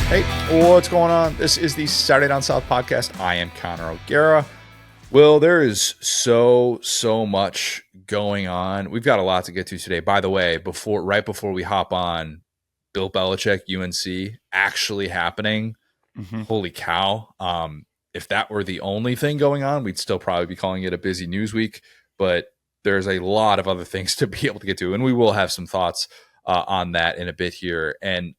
Hey, what's going on? This is the Saturday Down South podcast. I am Connor O'Gara. Will, there is so much going on. We've got a lot to get to today. By the way, right before we hop on, Bill Belichick-UNC actually happening. Mm-hmm. Holy cow. If that were the only thing going on, we'd still probably be calling it a busy news week. But there's a lot of other things to be able to get to, and we will have some thoughts on that in a bit here. And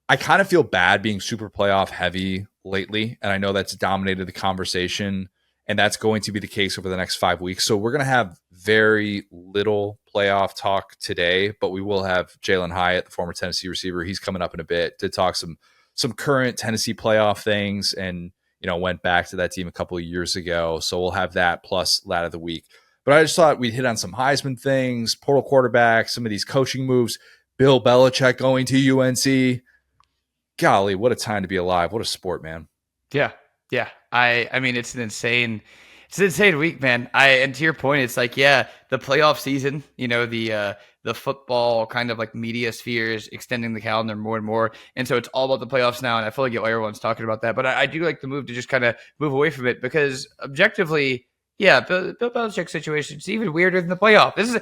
I kind of feel bad being super playoff heavy lately, and I know that's dominated the conversation, and that's going to be the case over the next 5 weeks. So we're going to have very little playoff talk today, but we will have Jalin Hyatt, the former Tennessee receiver. He's coming up in a bit to talk some current Tennessee playoff things, and went back to that team a couple of years ago. So we'll have that plus Lad of the Week. But I just thought we'd hit on some Heisman things, portal quarterback, some of these coaching moves, Bill Belichick going to UNC. Golly, what a time to be alive. What a sport, man. Yeah. I mean, it's an insane week, man. And to your point, it's like, yeah, the playoff season, the football kind of like media sphere is extending the calendar more and more. And so it's all about the playoffs now. And I feel like everyone's talking about that, but I do like the move to just kind of move away from it because objectively, yeah, Bill Belichick's situation is even weirder than the playoff. This is,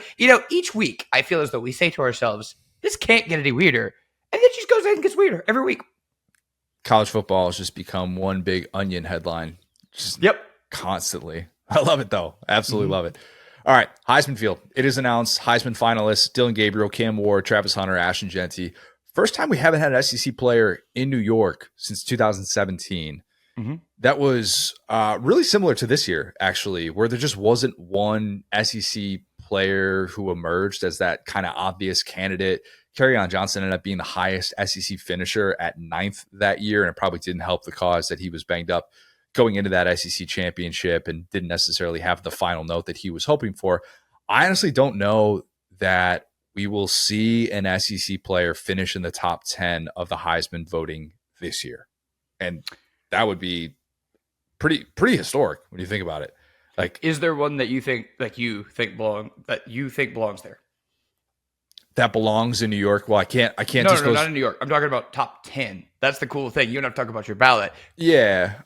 each week I feel as though we say to ourselves, this can't get any weirder. And then it just goes and gets weirder every week. College football has just become one big onion headline. Constantly. I love it, though. Absolutely love it. All right, Heisman field. It is announced. Heisman finalists, Dylan Gabriel, Cam Ward, Travis Hunter, Ashton Jeanty. First time we haven't had an SEC player in New York since 2017. Mm-hmm. That was really similar to this year, actually, where there just wasn't one SEC player who emerged as that kind of obvious candidate. Kerryon Johnson ended up being the highest SEC finisher at 9th that year, and it probably didn't help the cause that he was banged up going into that SEC championship and didn't necessarily have the final note that he was hoping for. I honestly don't know that we will see an SEC player finish in the top 10 of the Heisman voting this year. And that would be pretty historic when you think about it. Like, is there one that you think belongs there? That belongs in New York. Well, I can't No, not in New York. I'm talking about top 10. That's the cool thing. You don't have to talk about your ballot. Yeah.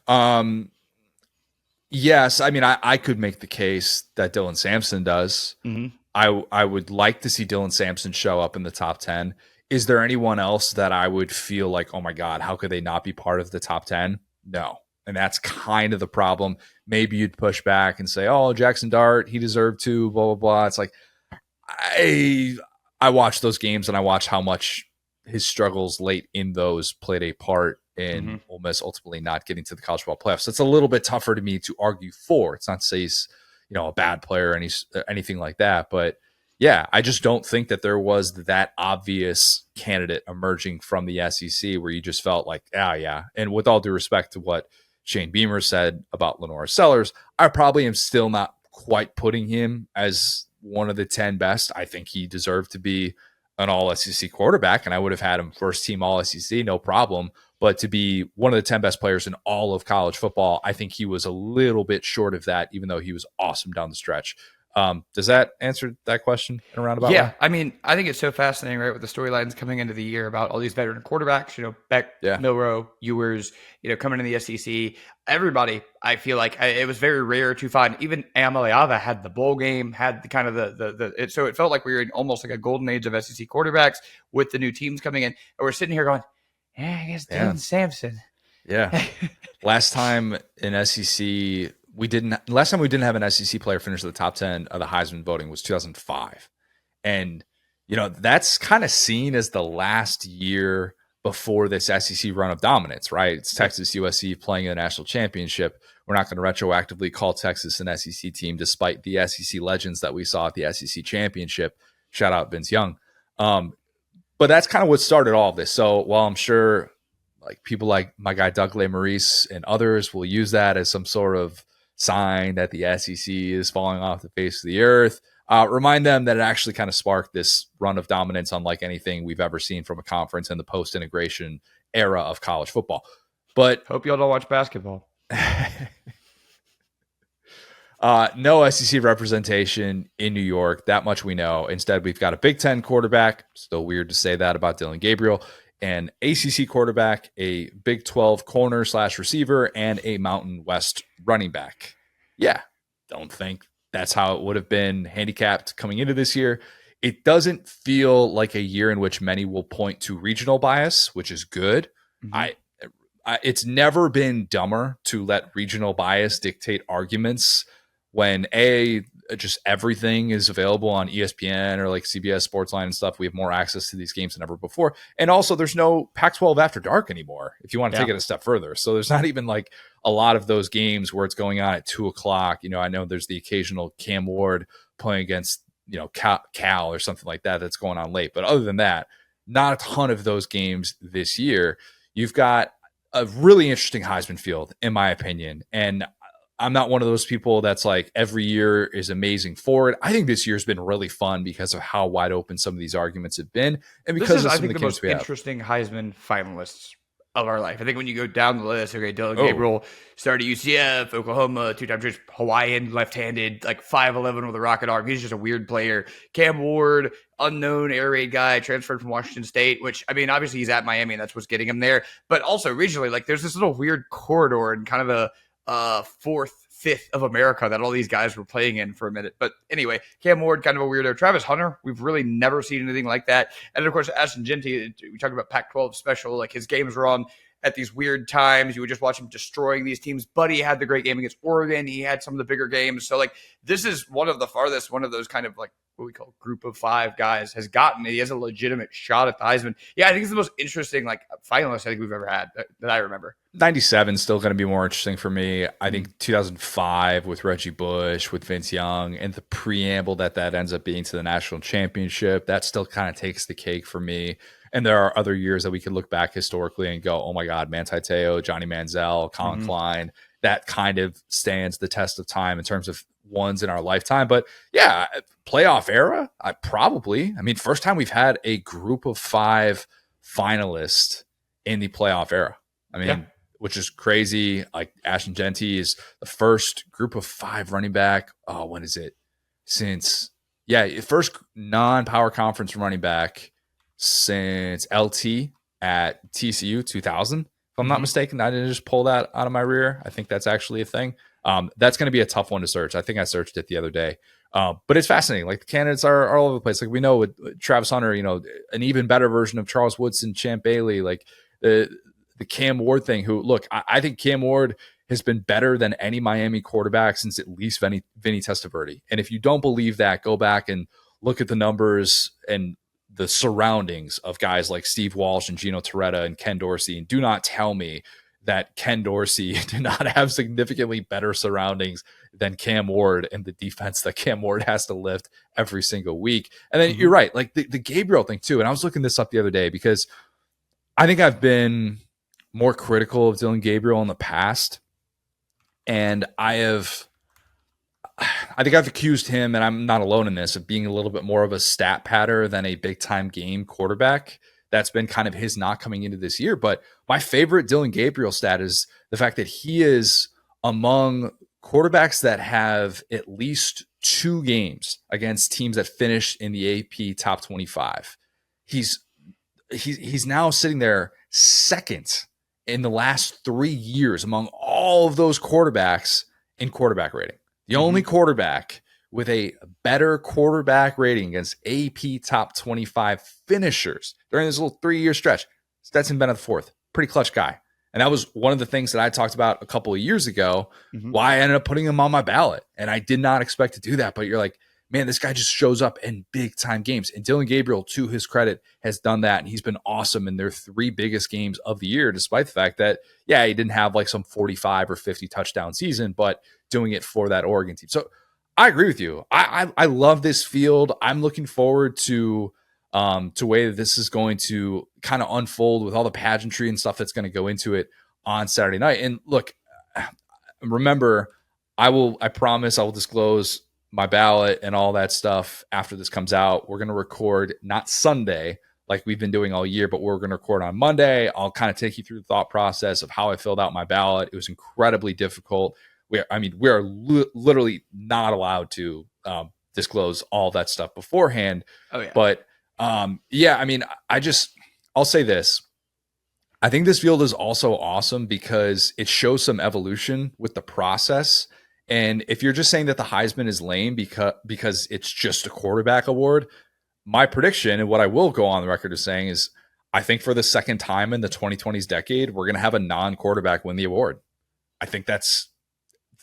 Yes. I mean, I could make the case that Dylan Sampson does. Mm-hmm. I would like to see Dylan Sampson show up in the top 10. Is there anyone else that I would feel like, oh my God, how could they not be part of the top 10? No. And that's kind of the problem. Maybe you'd push back and say, oh, Jackson Dart, he deserved to, blah, blah, blah. It's like, I watched those games and I watched how much his struggles late in those played a part in Ole Miss ultimately not getting to the college football playoffs. So it's a little bit tougher to me to argue for. It's not to say he's a bad player or anything like that. But yeah, I just don't think that there was that obvious candidate emerging from the SEC where you just felt like, yeah. And with all due respect to what Shane Beamer said about Lenora Sellers, I probably am still not quite putting him as one of the 10 best. I think he deserved to be an all SEC quarterback, and I would have had him first team all SEC, no problem. But to be one of the 10 best players in all of college football, I think he was a little bit short of that, even though he was awesome down the stretch. Does that answer that question in a roundabout way? I mean, I think it's so fascinating, right, with the storylines coming into the year about all these veteran quarterbacks, Beck, Milroe, Ewers, coming in the SEC. Everybody, I feel like it was very rare to find. Even Iamaleava had the bowl game, had the kind of so it felt like we were in almost like a golden age of SEC quarterbacks with the new teams coming in. And we're sitting here going, I guess Dylan Sampson. Yeah. Last time in SEC... Last time we didn't have an SEC player finish in the top 10 of the Heisman voting was 2005. And, that's kind of seen as the last year before this SEC run of dominance, right? It's Texas, USC playing in the national championship. We're not going to retroactively call Texas an SEC team, despite the SEC legends that we saw at the SEC championship. Shout out Vince Young. But that's kind of what started all of this. So while I'm sure like people like my guy Doug Maurice and others will use that as some sort of sign that the SEC is falling off the face of the earth, remind them that it actually kind of sparked this run of dominance unlike anything we've ever seen from a conference in the post-integration era of college football. But hope y'all don't watch basketball. No SEC representation in New York. That much we know. Instead, we've got a Big Ten quarterback. Still weird to say that about Dylan Gabriel. an ACC quarterback, a Big 12 corner slash receiver, and a Mountain West running back. Yeah, don't think that's how it would have been handicapped coming into this year. It doesn't feel like a year in which many will point to regional bias, which is good. Mm-hmm. It's never been dumber to let regional bias dictate arguments when just everything is available on ESPN or like CBS Sportsline and stuff. We have more access to these games than ever before. And also there's no Pac-12 after dark anymore, if you want to take it a step further. So there's not even like a lot of those games where it's going on at 2:00. I know there's the occasional Cam Ward playing against, Cal or something like that that's going on late. But other than that, not a ton of those games this year. You've got a really interesting Heisman field, in my opinion. And I'm not one of those people that's like every year is amazing for it. I think this year's been really fun because of how wide open some of these arguments have been, and because of I some think of the most interesting Heisman finalists of our life. I think when you go down the list, okay, Dylan Gabriel started at UCF, Oklahoma, 2-time just Hawaiian, left-handed, like 5'11" with a rocket arm. He's just a weird player. Cam Ward, unknown air raid guy, transferred from Washington State, which, I mean, obviously he's at Miami and that's what's getting him there. But also regionally, like there's this little weird corridor and kind of a fifth of America that all these guys were playing in for a minute. But anyway, Cam Ward, kind of a weirdo. Travis Hunter, we've really never seen anything like that. And then, of course, Ashton Jeanty, we talked about Pac-12 special, like his games were on at these weird times. You would just watch him destroying these teams. Buddy had the great game against Oregon. He had some of the bigger games. So, like, this is one of the farthest, one of those kind of like what we call group of five guys has gotten. He has a legitimate shot at the Heisman. Yeah, I think it's the most interesting like finalist I think we've ever had that I remember. 97 is still going to be more interesting for me. I think 2005 with Reggie Bush, with Vince Young, and the preamble that ends up being to the national championship, that still kind of takes the cake for me. And there are other years that we could look back historically and go, oh my God, Manti Te'o, Johnny Manziel, Colin Klein. That kind of stands the test of time in terms of ones in our lifetime. But yeah, playoff era, first time we've had a group of five finalists in the playoff era. Which is crazy. Like Ashton Jeanty is the first group of five running back. Oh, when is it? First non-power conference running back since LT at TCU 2000. If I'm not mistaken, I didn't just pull that out of my rear. I think that's actually a thing. That's going to be a tough one to search. I think I searched it the other day. But it's fascinating. Like the candidates are all over the place. Like we know with Travis Hunter, an even better version of Charles Woodson, Champ Bailey, like the Cam Ward thing, who, look, I think Cam Ward has been better than any Miami quarterback since at least Vinny Testaverde. And if you don't believe that, go back and look at the numbers and the surroundings of guys like Steve Walsh and Gino Torretta and Ken Dorsey. And do not tell me that Ken Dorsey did not have significantly better surroundings than Cam Ward and the defense that Cam Ward has to lift every single week. And then you're right, like the Gabriel thing too. And I was looking this up the other day because I think I've been more critical of Dylan Gabriel in the past. And I think I've accused him, and I'm not alone in this, of being a little bit more of a stat patter than a big time game quarterback. That's been kind of his knock coming into this year. But my favorite Dylan Gabriel stat is the fact that he is among quarterbacks that have at least 2 games against teams that finish in the AP top 25. He's now sitting there second in the last 3 years among all of those quarterbacks in quarterback rating. The only quarterback with a better quarterback rating against AP top 25 finishers during this little 3-year stretch, Stetson Bennett IV. Pretty clutch guy. And that was one of the things that I talked about a couple of years ago, why I ended up putting him on my ballot. And I did not expect to do that. But you're like, man, this guy just shows up in big time games. And Dylan Gabriel, to his credit, has done that. And he's been awesome in their 3 biggest games of the year, despite the fact that, he didn't have like some 45 or 50 touchdown season, but doing it for that Oregon team. So I agree with you. I love this field. I'm looking forward to way that this is going to kind of unfold with all the pageantry and stuff that's going to go into it on Saturday night. And look, remember, I promise I will disclose my ballot and all that stuff after this comes out. We're going to record not Sunday like we've been doing all year, but we're going to record on Monday. I'll kind of take you through the thought process of how I filled out my ballot. It was incredibly difficult. We are literally not allowed to disclose all that stuff beforehand. Oh, yeah. But I'll say this. I think this field is also awesome because it shows some evolution with the process. And if you're just saying that the Heisman is lame because it's just a quarterback award, my prediction and what I will go on the record as saying is I think for the second time in the 2020s decade, we're going to have a non-quarterback win the award. I think that's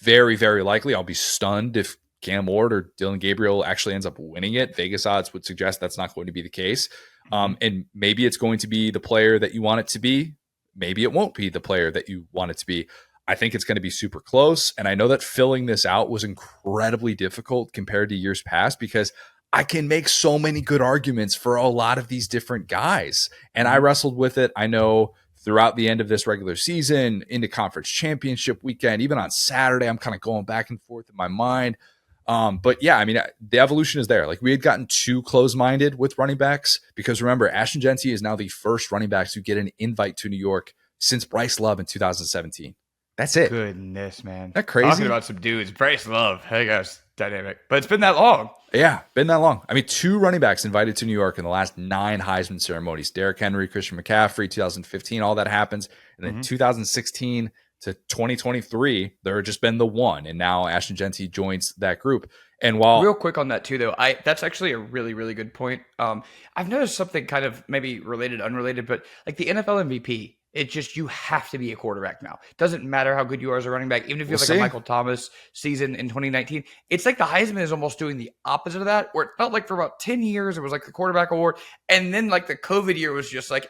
very, very likely. I'll be stunned if Cam Ward or Dylan Gabriel actually ends up winning it. Vegas odds would suggest that's not going to be the case. And maybe it's going to be the player that you want it to be. Maybe it won't be the player that you want it to be. I think it's going to be super close. And I know that filling this out was incredibly difficult compared to years past because I can make so many good arguments for a lot of these different guys. And I wrestled with it. I know throughout the end of this regular season, into conference championship weekend, even on Saturday, I'm kind of going back and forth in my mind. But yeah, I mean, the evolution is there. Like we had gotten too close-minded with running backs because remember, Ashton Genty is now the first running backs who get an invite to New York since Bryce Love in 2017. That's it. Goodness, man. Isn't that crazy? Talking about some dudes. Bryce Love. Hey, guys. Dynamic. But it's been that long. Yeah, been that long. I mean, 2 running backs invited to New York in the last 9 Heisman ceremonies. Derrick Henry, Christian McCaffrey, 2015, all that happens. And then 2016 to 2023, there had just been the one. And now Ashton Genty joins that group. And while real quick on that too, though, that's actually a really, really good point. I've noticed something kind of maybe related, unrelated, but like the NFL MVP, it's just you have to be a quarterback now. It doesn't matter how good you are as a running back, even if you have like a Michael Thomas season in 2019. It's like the Heisman is almost doing the opposite of that, where it felt like for about 10 years it was like the quarterback award, and then like the COVID year was just like,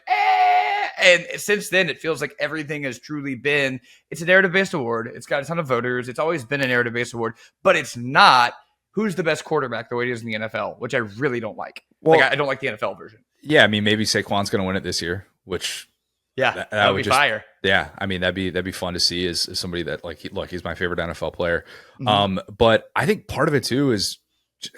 and since then it feels like everything has truly been. It's a narrative-based award. It's got a ton of voters. It's always been a narrative-based award, but it's not who's the best quarterback the way it is in the NFL, which I really don't like. Well, like I don't like the NFL version. Yeah, I mean maybe Saquon's going to win it this year, which. Yeah, that would be fire. Yeah, I mean that'd be fun to see as somebody that like he's my favorite NFL player. But I think part of it too is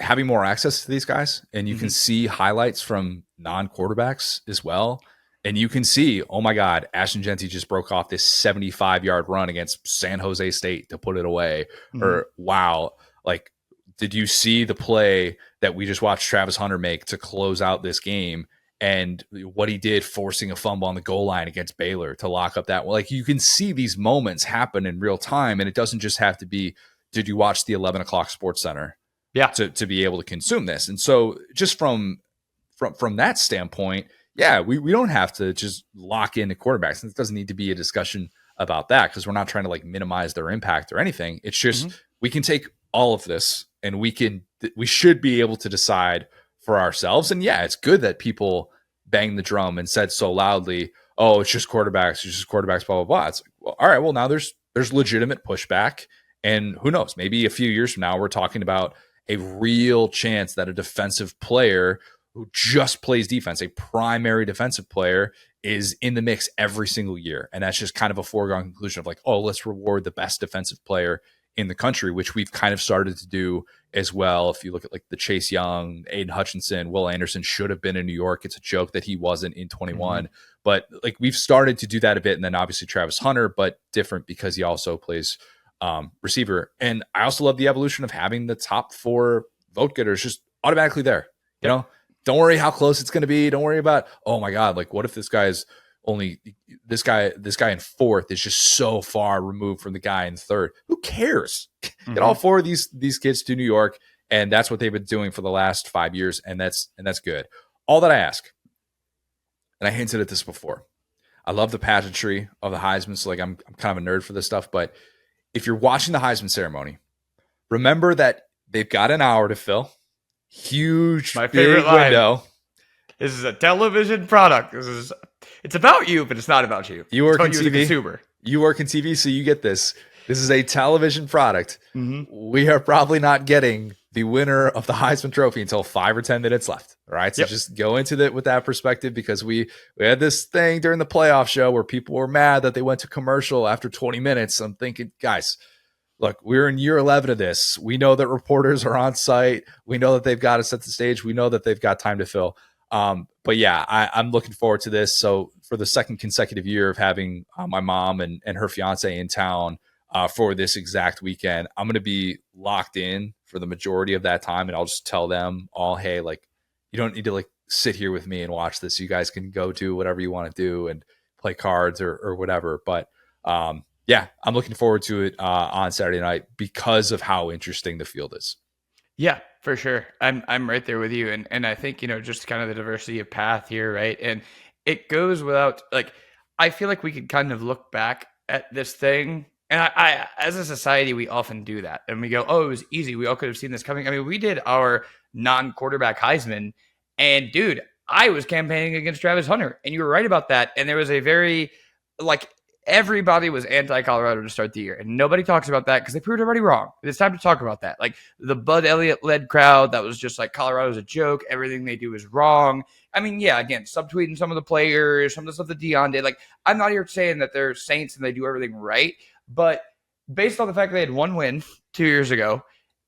having more access to these guys, and you can see highlights from non-quarterbacks as well, and you can see, oh my God, Ashton Genty just broke off this 75-yard run against San Jose State to put it away, or wow, like did you see the play that we just watched Travis Hunter make to close out this game? And what he did forcing a fumble on the goal line against Baylor to lock up that. Like you can see these moments happen in real time. And it doesn't just have to be, did you watch the 11 o'clock Sports Center to be able to consume this? And so just from that standpoint, yeah, we don't have to just lock into quarterbacks. And it doesn't need to be a discussion about that because we're not trying to like minimize their impact or anything. It's just, we can take all of this and we should be able to decide for ourselves. And yeah, it's good that people banged the drum and said so loudly, oh, it's just quarterbacks, blah, blah, blah. It's like, well, all right, well, now there's legitimate pushback. And who knows, maybe a few years from now, we're talking about a real chance that a defensive player who just plays defense, a primary defensive player, is in the mix every single year. And that's just kind of a foregone conclusion of like, oh, let's reward the best defensive player in the country, which we've kind of started to do as well. If you look at like the Chase Young, Aiden Hutchinson, Will Anderson should have been in New York. It's a joke that he wasn't in 21, but like we've started to do that a bit. And then obviously Travis Hunter, but different because he also plays receiver. And I also love the evolution of having the top 4 vote getters just automatically there. You know, don't worry how close it's going to be. Don't worry about, oh my God, like what if this guy in 4th is just so far removed from the guy in 3rd. Who cares? Get all 4 of these kids to New York, and that's what they've been doing for the last 5 years, and that's good. All that I ask, and I hinted at this before, I love the pageantry of the Heisman, so like I'm kind of a nerd for this stuff, but if you're watching the Heisman ceremony, remember that they've got an hour to fill. Huge, my favorite big window. This is a television product. It's about you, but it's not about you. You work in TV. Consumer. You work in TV, so you get this. This is a television product. We are probably not getting the winner of the Heisman Trophy until 5 or 10 minutes left. All right, so just go into it with that perspective because we had this thing during the playoff show where people were mad that they went to commercial after 20 minutes. I'm thinking, guys, look, we're in year 11 of this. We know that reporters are on site. We know that they've got to set the stage. We know that they've got time to fill. But yeah, I'm looking forward to this. So for the second consecutive year of having my mom and her fiance in town for this exact weekend, I'm going to be locked in for the majority of that time. And I'll just tell them all, hey, like, you don't need to like sit here with me and watch this. You guys can go do whatever you want to do and play cards or whatever. But yeah, I'm looking forward to it on Saturday night because of how interesting the field is. Yeah, for sure. I'm right there with you. And I think, just kind of the diversity of path here, right? And it goes without like I feel like we could kind of look back at this thing. And I as a society, we often do that. And we go, oh, it was easy. We all could have seen this coming. I mean, we did our non-quarterback Heisman, and dude, I was campaigning against Travis Hunter. And you were right about that. And there was a very like everybody was anti-Colorado to start the year, and nobody talks about that because they proved everybody wrong. It's time to talk about that. Like the Bud Elliott-led crowd that was just like Colorado's a joke. Everything they do is wrong. I mean, yeah, again, subtweeting some of the players, some of the stuff that Deion did. Like, I'm not here saying that they're saints and they do everything right, but based on the fact that they had one win 2 years ago,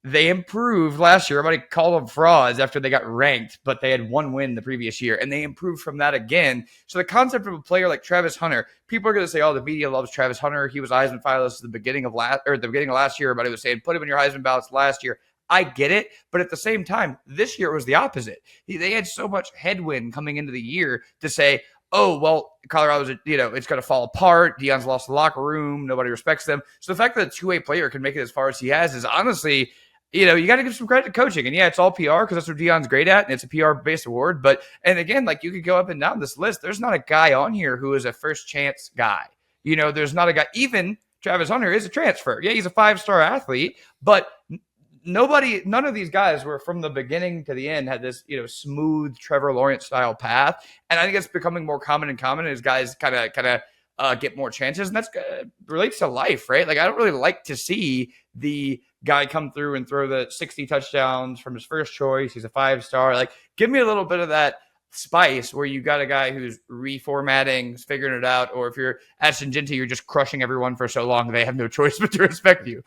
they improved last year. Everybody called them frauds after they got ranked, but they had one win the previous year, and they improved from that again. So the concept of a player like Travis Hunter, people are going to say, "Oh, the media loves Travis Hunter. He was Heisman finalist at the beginning of last year." Everybody was saying, "Put him in your Heisman ballots last year." I get it, but at the same time, this year was the opposite. They had so much headwind coming into the year to say, oh, well, Colorado's, it's going to fall apart. Deion's lost the locker room. Nobody respects them. So the fact that a two-way player can make it as far as he has is honestly, you got to give some credit to coaching. And yeah, it's all PR because that's what Deion's great at, and it's a PR-based award. But, and again, like you could go up and down this list. There's not a guy on here who is a first-chance guy. There's not a guy. Even Travis Hunter is a transfer. Yeah, he's a 5-star athlete, but none of these guys were from the beginning to the end had this, smooth Trevor Lawrence style path. And I think it's becoming more common as guys kind of get more chances. And that's relates to life, right? Like, I don't really like to see the guy come through and throw the 60 touchdowns from his first choice. He's a 5-star. Like, give me a little bit of that spice where you got a guy who's reformatting, figuring it out, or if you're Ashton Ginty, you're just crushing everyone for so long they have no choice but to respect you.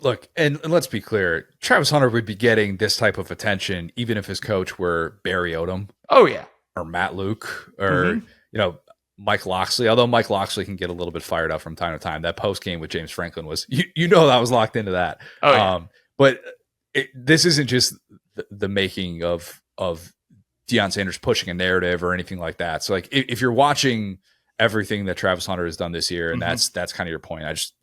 Look, and let's be clear, Travis Hunter would be getting this type of attention even if his coach were Barry Odom. Oh, yeah. Or Matt Luke or, Mike Loxley, although Mike Loxley can get a little bit fired up from time to time. That post game with James Franklin was, that was locked into that. Oh, yeah. But this isn't just the making of Deion Sanders pushing a narrative or anything like that. So, like, if you're watching everything that Travis Hunter has done this year, and that's kind of your point, I just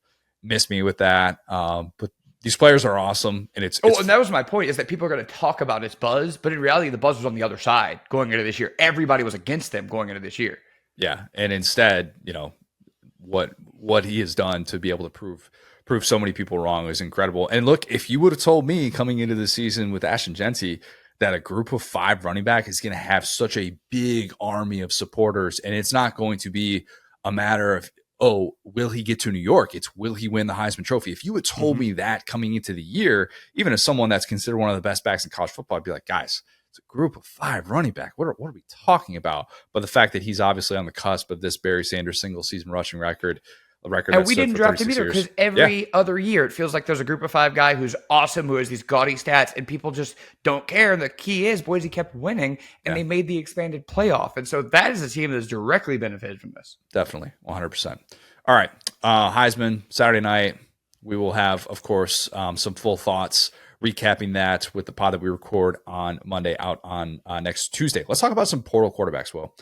miss me with that. But these players are awesome, and it's and that was my point, is that people are going to talk about his buzz, but in reality, the buzz was on the other side going into this year. Everybody was against them going into this year. Yeah, and instead, what he has done to be able to prove so many people wrong is incredible. And look, if you would have told me coming into the season with Ashton Ginty that a group of 5 running back is going to have such a big army of supporters, and it's not going to be a matter of, oh, will he get to New York? It's will he win the Heisman Trophy? If you had told me that coming into the year, even as someone that's considered one of the best backs in college football, I'd be like, guys, it's a group of 5 running back. What are we talking about? But the fact that he's obviously on the cusp of this Barry Sanders single season rushing record, and we didn't draft him either because every other year it feels like there's a group of 5 guy who's awesome, who has these gaudy stats, and people just don't care. And the key is Boise kept winning, and they made the expanded playoff. And so that is a team that has directly benefited from this. Definitely, 100%. All right, Heisman, Saturday night. We will have, of course, some full thoughts recapping that with the pod that we record on Monday out on next Tuesday. Let's talk about some portal quarterbacks. Well,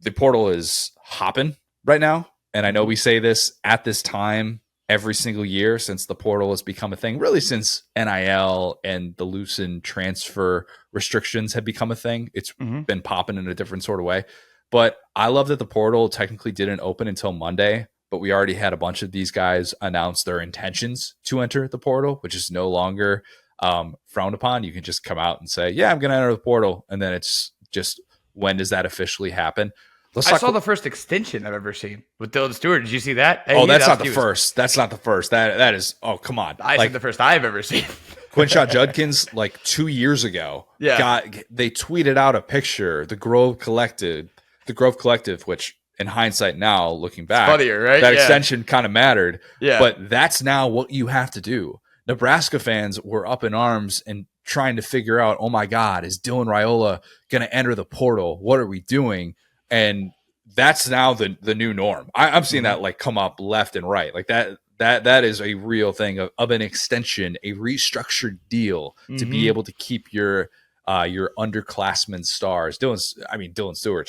the portal is hopping right now. And I know we say this at this time every single year since the portal has become a thing, really since NIL and the loosened transfer restrictions have become a thing. It's been popping in a different sort of way. But I love that the portal technically didn't open until Monday, but we already had a bunch of these guys announce their intentions to enter the portal, which is no longer frowned upon. You can just come out and say, yeah, I'm going to enter the portal. And then it's just, when does that officially happen? I saw the first extension I've ever seen with Dylan Stewart. Did you see that? That's not the first. That's not the first. That is, oh, come on. I said the first I've ever seen. Quinshot Judkins, like 2 years ago, they tweeted out a picture, the Grove Collective, which in hindsight now, looking back, funnier, right? That extension kind of mattered. Yeah. But that's now what you have to do. Nebraska fans were up in arms and trying to figure out, oh my God, is Dylan Raiola going to enter the portal? What are we doing? And that's now the new norm. I'm seeing that like come up left and right. Like that is a real thing of an extension, a restructured deal to be able to keep your underclassmen stars. Dylan Stewart,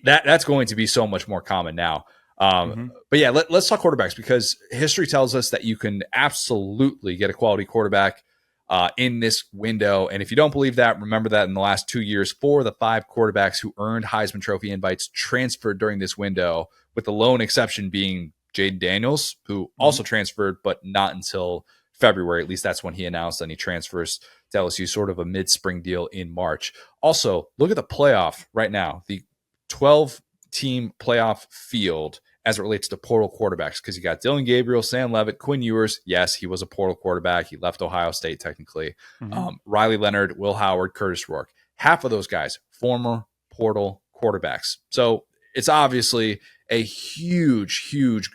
that's going to be so much more common now. Mm-hmm. But yeah, let's talk quarterbacks, because history tells us that you can absolutely get a quality quarterback in this window. And if you don't believe that, remember that in the last 2 years, 4 of the 5 quarterbacks who earned Heisman Trophy invites transferred during this window, with the lone exception being Jaden Daniels, who also transferred, but not until February. At least that's when he announced, and he transfers to LSU, sort of a mid-spring deal in March. Also, look at the playoff right now. The 12-team playoff field as it relates to portal quarterbacks, because you got Dylan Gabriel, Sam Levitt, Quinn Ewers. Yes, he was a portal quarterback. He left Ohio State technically. Riley Leonard, Will Howard, Curtis Rourke. Half of those guys, former portal quarterbacks. So it's obviously a huge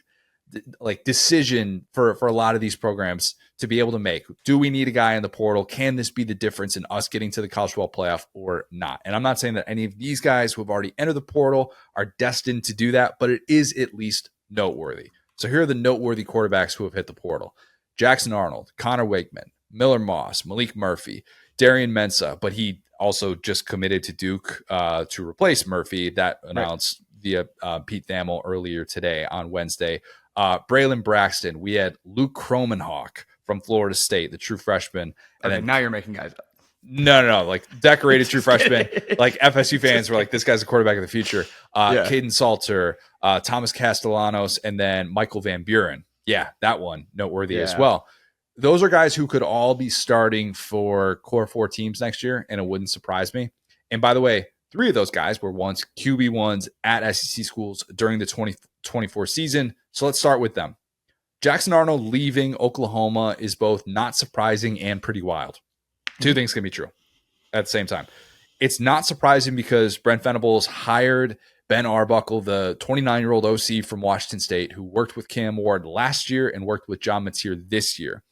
like decision for a lot of these programs to be able to make. Do we need a guy in the portal? Can this be the difference in us getting to the college football playoff or not? And I'm not saying that any of these guys who have already entered the portal are destined to do that, but it is at least noteworthy. So here are the noteworthy quarterbacks who have hit the portal: Jackson Arnold, Connor Wakeman, Miller Moss, Malik Murphy, Darian Mensah, but he also just committed to Duke to replace Murphy. That announced via Pete Thamel earlier today on Wednesday. Braylon Braxton. We had Luke Kromenhawk from Florida State, the true freshman. And then now you're making guys up. No. Like decorated true freshman. Like FSU fans were like, this guy's a quarterback of the future. Caden Salter, Thomas Castellanos, and then Michael Van Buren. Yeah, that one noteworthy as well. Those are guys who could all be starting for core 4 teams next year, and it wouldn't surprise me. And by the way, 3 of those guys were once QB1s at SEC schools during the 2024 season. So let's start with them. Jackson Arnold leaving Oklahoma is both not surprising and pretty wild. 2 things can be true at the same time. It's not surprising because Brent Venables hired Ben Arbuckle, the 29-year-old OC from Washington State, who worked with Cam Ward last year and worked with John Mateer this year.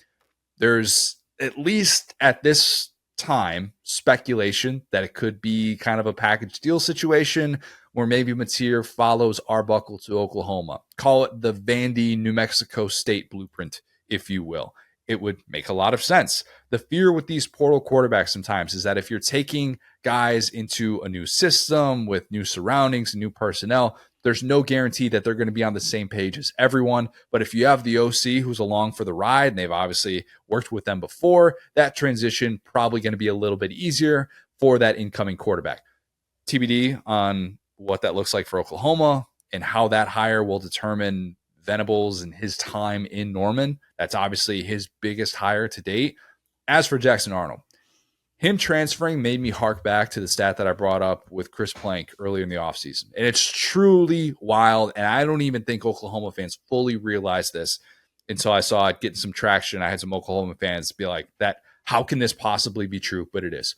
There's, at least at this time, speculation that it could be kind of a package deal situation where maybe Mateer follows Arbuckle to Oklahoma. Call it the Vandy, New Mexico State blueprint, if you will. It would make a lot of sense. The fear with these portal quarterbacks sometimes is that if you're taking guys into a new system with new surroundings and new personnel, there's no guarantee that they're going to be on the same page as everyone. But if you have the OC who's along for the ride, and they've obviously worked with them before, that transition probably going to be a little bit easier for that incoming quarterback. TBD on what that looks like for Oklahoma and how that hire will determine Venables and his time in Norman. That's obviously his biggest hire to date. As for Jackson Arnold, him transferring made me hark back to the stat that I brought up with Chris Plank earlier in the offseason. And it's truly wild. And I don't even think Oklahoma fans fully realize this until I saw it getting some traction. I had some Oklahoma fans be like, "That, how can this possibly be true?" But it is.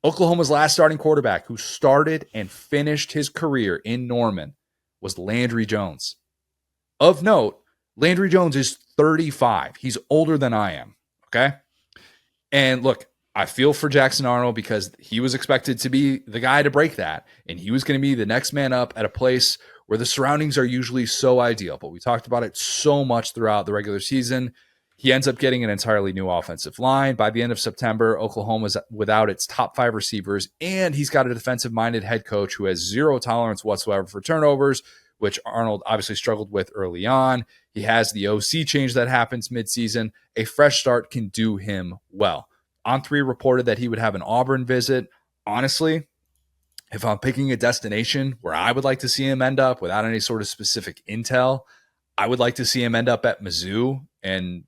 Oklahoma's last starting quarterback who started and finished his career in Norman was Landry Jones. Of note, Landry Jones is 35. He's older than I am. Okay. And look, I feel for Jackson Arnold because he was expected to be the guy to break that. And he was going to be the next man up at a place where the surroundings are usually so ideal. But we talked about it so much throughout the regular season. He ends up getting an entirely new offensive line. By the end of September, Oklahoma's without its top 5 receivers. And he's got a defensive-minded head coach who has zero tolerance whatsoever for turnovers, which Arnold obviously struggled with early on. He has the OC change that happens midseason. A fresh start can do him well. On3 reported that he would have an Auburn visit. Honestly, if I'm picking a destination where I would like to see him end up without any sort of specific intel, I would like to see him end up at Mizzou and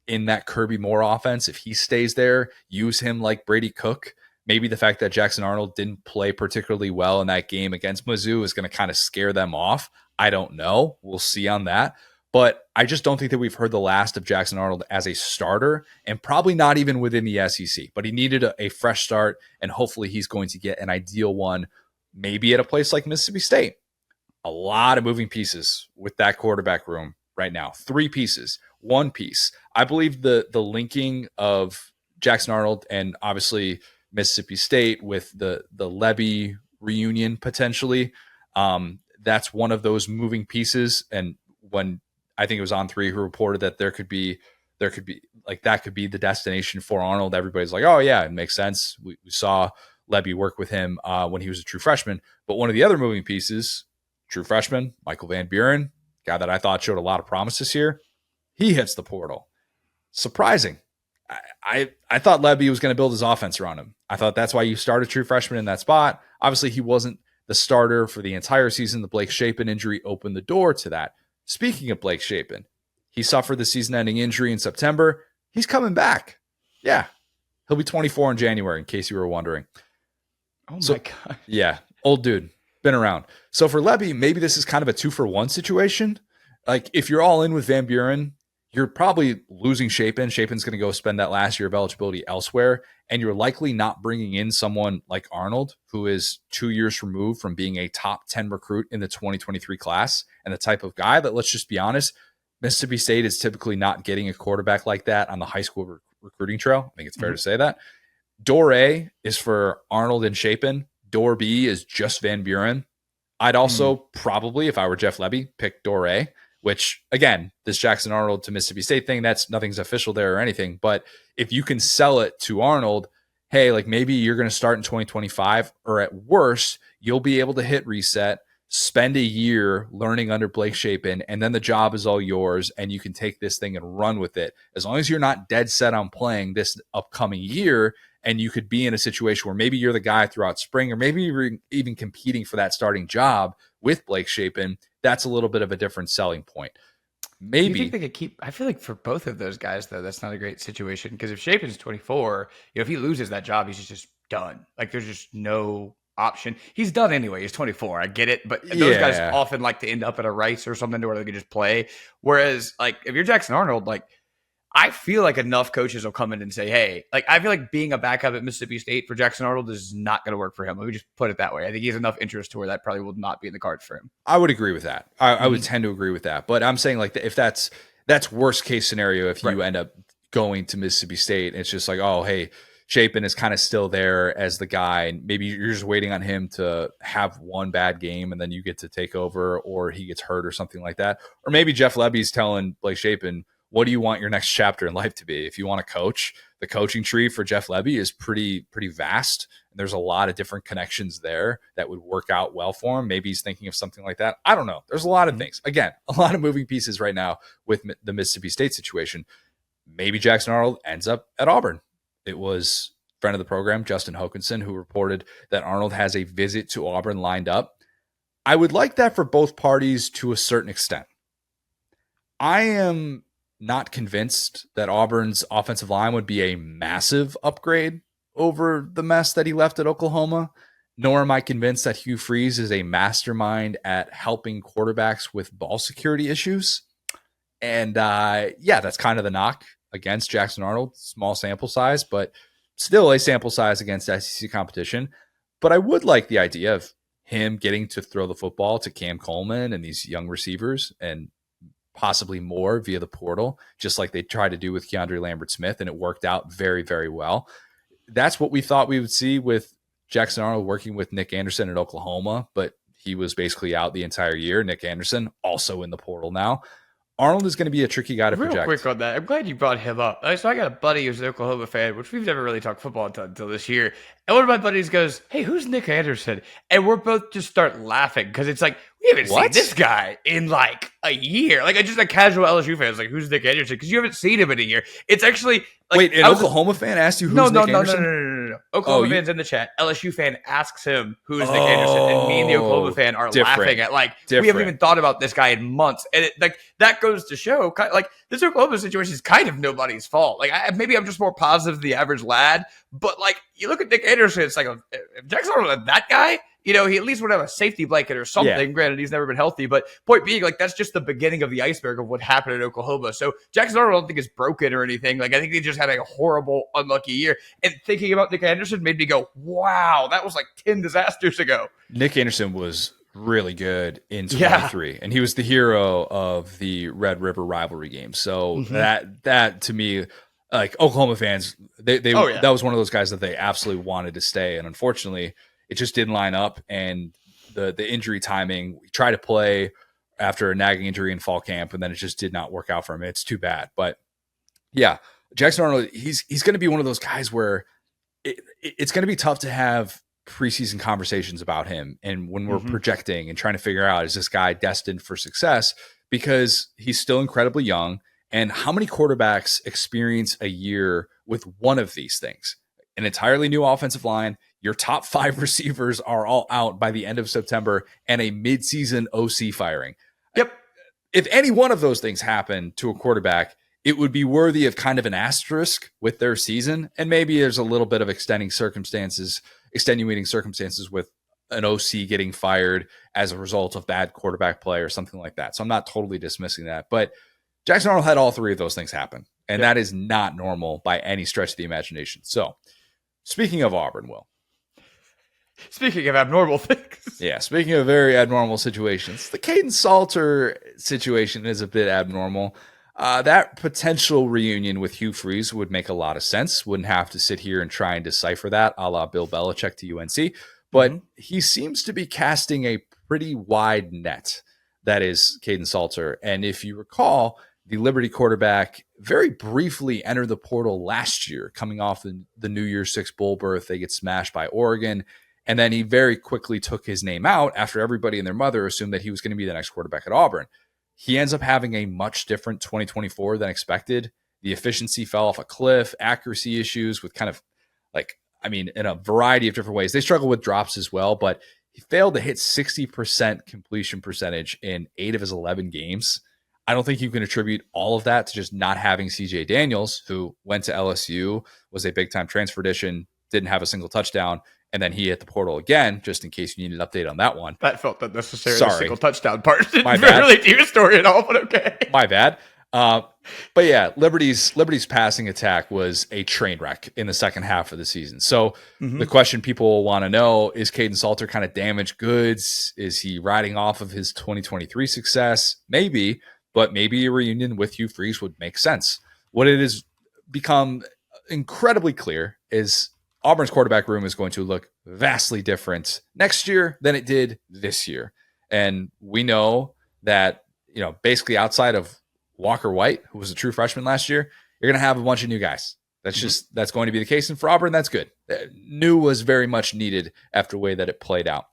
in that Kirby Moore offense. If he stays there, use him like Brady Cook. Maybe the fact that Jackson Arnold didn't play particularly well in that game against Mizzou is going to kind of scare them off. I don't know. We'll see on that. But I just don't think that we've heard the last of Jackson Arnold as a starter, and probably not even within the SEC. But he needed a fresh start, and hopefully he's going to get an ideal one, maybe at a place like Mississippi State. A lot of moving pieces with that quarterback room right now. 3 pieces. 1 piece. I believe the linking of Jackson Arnold and obviously Mississippi State with the Lebby reunion potentially. That's one of those moving pieces. And when I think it was On3 who reported that there could be like that could be the destination for Arnold, everybody's like, "Oh yeah, it makes sense." We saw Lebby work with him when he was a true freshman. But one of the other moving pieces, true freshman, Michael Van Buren, guy that I thought showed a lot of promise this year, he hits the portal. Surprising. I thought Lebby was going to build his offense around him. I thought that's why you started true freshman in that spot. Obviously, he wasn't the starter for the entire season. The Blake Shapen injury opened the door to that. Speaking of Blake Shapen, he suffered the season-ending injury in September. He's coming back. Yeah. He'll be 24 in January, in case you were wondering. Oh, my God. Yeah. Old dude. Been around. So for Lebby, maybe this is kind of a 2-for-1 situation. Like, if you're all in with Van Buren, you're probably losing Shapen. Shapen's going to go spend that last year of eligibility elsewhere, and you're likely not bringing in someone like Arnold, who is 2 years removed from being a top 10 recruit in the 2023 class, and the type of guy that, let's just be honest, Mississippi State is typically not getting a quarterback like that on the high school recruiting trail. I think it's fair to say that. Door A is for Arnold and Shapen. Door B is just Van Buren. I'd also probably, if I were Jeff Lebby, pick Door A, which, again, this Jackson Arnold to Mississippi State thing, nothing's official there or anything. But if you can sell it to Arnold, hey, like maybe you're going to start in 2025, or at worst, you'll be able to hit reset, spend a year learning under Blake Shapen, and then the job is all yours, and you can take this thing and run with it. As long as you're not dead set on playing this upcoming year, and you could be in a situation where maybe you're the guy throughout spring, or maybe you're even competing for that starting job with Blake Shapen, that's a little bit of a different selling point. Maybe. Do you think they could keep? I feel like for both of those guys, though, that's not a great situation, because if Shapen's 24, if he loses that job, he's just done. Like, there's just no option. He's done anyway. He's 24. I get it, but those guys often like to end up at a Rice or something to where they can just play. Whereas, like, if you're Jackson Arnold, like, I feel like enough coaches will come in and say, hey, like, I feel like being a backup at Mississippi State for Jackson Arnold is not going to work for him. Let me just put it that way. I think he has enough interest to where that probably will not be in the cards for him. I would agree with that. I would tend to agree with that. But I'm saying, like, if that's worst case scenario, if you end up going to Mississippi State, it's just like, oh, hey, Shapen is kind of still there as the guy, and maybe you're just waiting on him to have one bad game and then you get to take over, or he gets hurt or something like that. Or maybe Jeff Lebby's telling Blake Shapen, what do you want your next chapter in life to be? If you want to coach, the coaching tree for Jeff Lebby is pretty vast. And there's a lot of different connections there that would work out well for him. Maybe he's thinking of something like that. I don't know. There's a lot of things. Again, a lot of moving pieces right now with the Mississippi State situation. Maybe Jackson Arnold ends up at Auburn. It was friend of the program, Justin Hokanson, who reported that Arnold has a visit to Auburn lined up. I would like that for both parties to a certain extent. I am not convinced that Auburn's offensive line would be a massive upgrade over the mess that he left at Oklahoma, nor am I convinced that Hugh Freeze is a mastermind at helping quarterbacks with ball security issues. And that's kind of the knock against Jackson Arnold. Small sample size, but still a sample size against SEC competition. But I would like the idea of him getting to throw the football to Cam Coleman and these young receivers, and possibly more via the portal, just like they tried to do with Keandre Lambert-Smith, and it worked out very, very well. That's what we thought we would see with Jackson Arnold working with Nick Anderson at Oklahoma, but he was basically out the entire year. Nick Anderson also in the portal now. Arnold is going to be a tricky guy to project. Real quick on that, I'm glad you brought him up. So I got a buddy who's an Oklahoma fan, which we've never really talked football until this year. And one of my buddies goes, hey, who's Nick Anderson? And we're both just start laughing because it's like, we haven't seen this guy in like a year. Like, just a casual LSU fan is like, who's Nick Anderson? Because you haven't seen him in a year. It's actually like, wait, an Oklahoma fan asked you who's Nick Anderson? No. Oklahoma fans in the chat. LSU fan asks him who is Nick Anderson, and me and the Oklahoma fan are laughing at like, we haven't even thought about this guy in months. And that goes to show, like, this Oklahoma situation is kind of nobody's fault. Like, maybe I'm just more positive than the average lad, but like, you look at Nick Anderson, it's like, if Jackson Arnold had that guy, he at least would have a safety blanket or something. Yeah. Granted, he's never been healthy, but point being, like, that's just the beginning of the iceberg of what happened at Oklahoma. So Jackson Arnold, I don't think is broken or anything. Like, I think he just had a horrible, unlucky year. And thinking about Nick Anderson made me go, wow, that was like 10 disasters ago. Nick Anderson was really good in 23, and he was the hero of the Red River rivalry game. So that to me, like, Oklahoma fans, that was one of those guys that they absolutely wanted to stay, and unfortunately, it just didn't line up. And the injury timing, we tried to play after a nagging injury in fall camp, and then it just did not work out for him. It's too bad. But yeah, Jackson Arnold, he's going to be one of those guys where it's going to be tough to have preseason conversations about him. And when we're projecting and trying to figure out, is this guy destined for success? Because he's still incredibly young. And how many quarterbacks experience a year with one of these things? An entirely new offensive line, your top 5 receivers are all out by the end of September, and a midseason OC firing. Yep. If any one of those things happen to a quarterback, it would be worthy of kind of an asterisk with their season. And maybe there's a little bit of extenuating circumstances with an OC getting fired as a result of bad quarterback play or something like that. So I'm not totally dismissing that. But Jackson Arnold had all 3 of those things happen. And that is not normal by any stretch of the imagination. So speaking of Auburn, Will. Speaking of abnormal things. Yeah, speaking of very abnormal situations, the Caden Salter situation is a bit abnormal. That potential reunion with Hugh Freeze would make a lot of sense. Wouldn't have to sit here and try and decipher that, a la Bill Belichick to UNC. But he seems to be casting a pretty wide net. That is Caden Salter. And if you recall, the Liberty quarterback very briefly entered the portal last year, coming off the New Year's Six bowl berth. They get smashed by Oregon. And then he very quickly took his name out after everybody and their mother assumed that he was going to be the next quarterback at Auburn. He ends up having a much different 2024 than expected. The efficiency fell off a cliff, accuracy issues with kind of in a variety of different ways. They struggle with drops as well, but he failed to hit 60% completion percentage in 8 of his 11 games. I don't think you can attribute all of that to just not having CJ Daniels, who went to LSU, was a big-time transfer addition, didn't have a single touchdown, and then he hit the portal again, just in case you need an update on that one. That felt unnecessary. The single touchdown part didn't My bad. relate to your story at all, but okay. My bad. But yeah, Liberty's passing attack was a train wreck in the second half of the season. So the question people want to know is Caden Salter kind of damaged goods? Is he riding off of his 2023 success? Maybe, but maybe a reunion with Hugh Freeze would make sense. What it has become incredibly clear is Auburn's quarterback room is going to look vastly different next year than it did this year. And we know that, basically outside of Walker White, who was a true freshman last year, you're going to have a bunch of new guys. That's going to be the case. And for Auburn, that's good. New was very much needed after the way that it played out.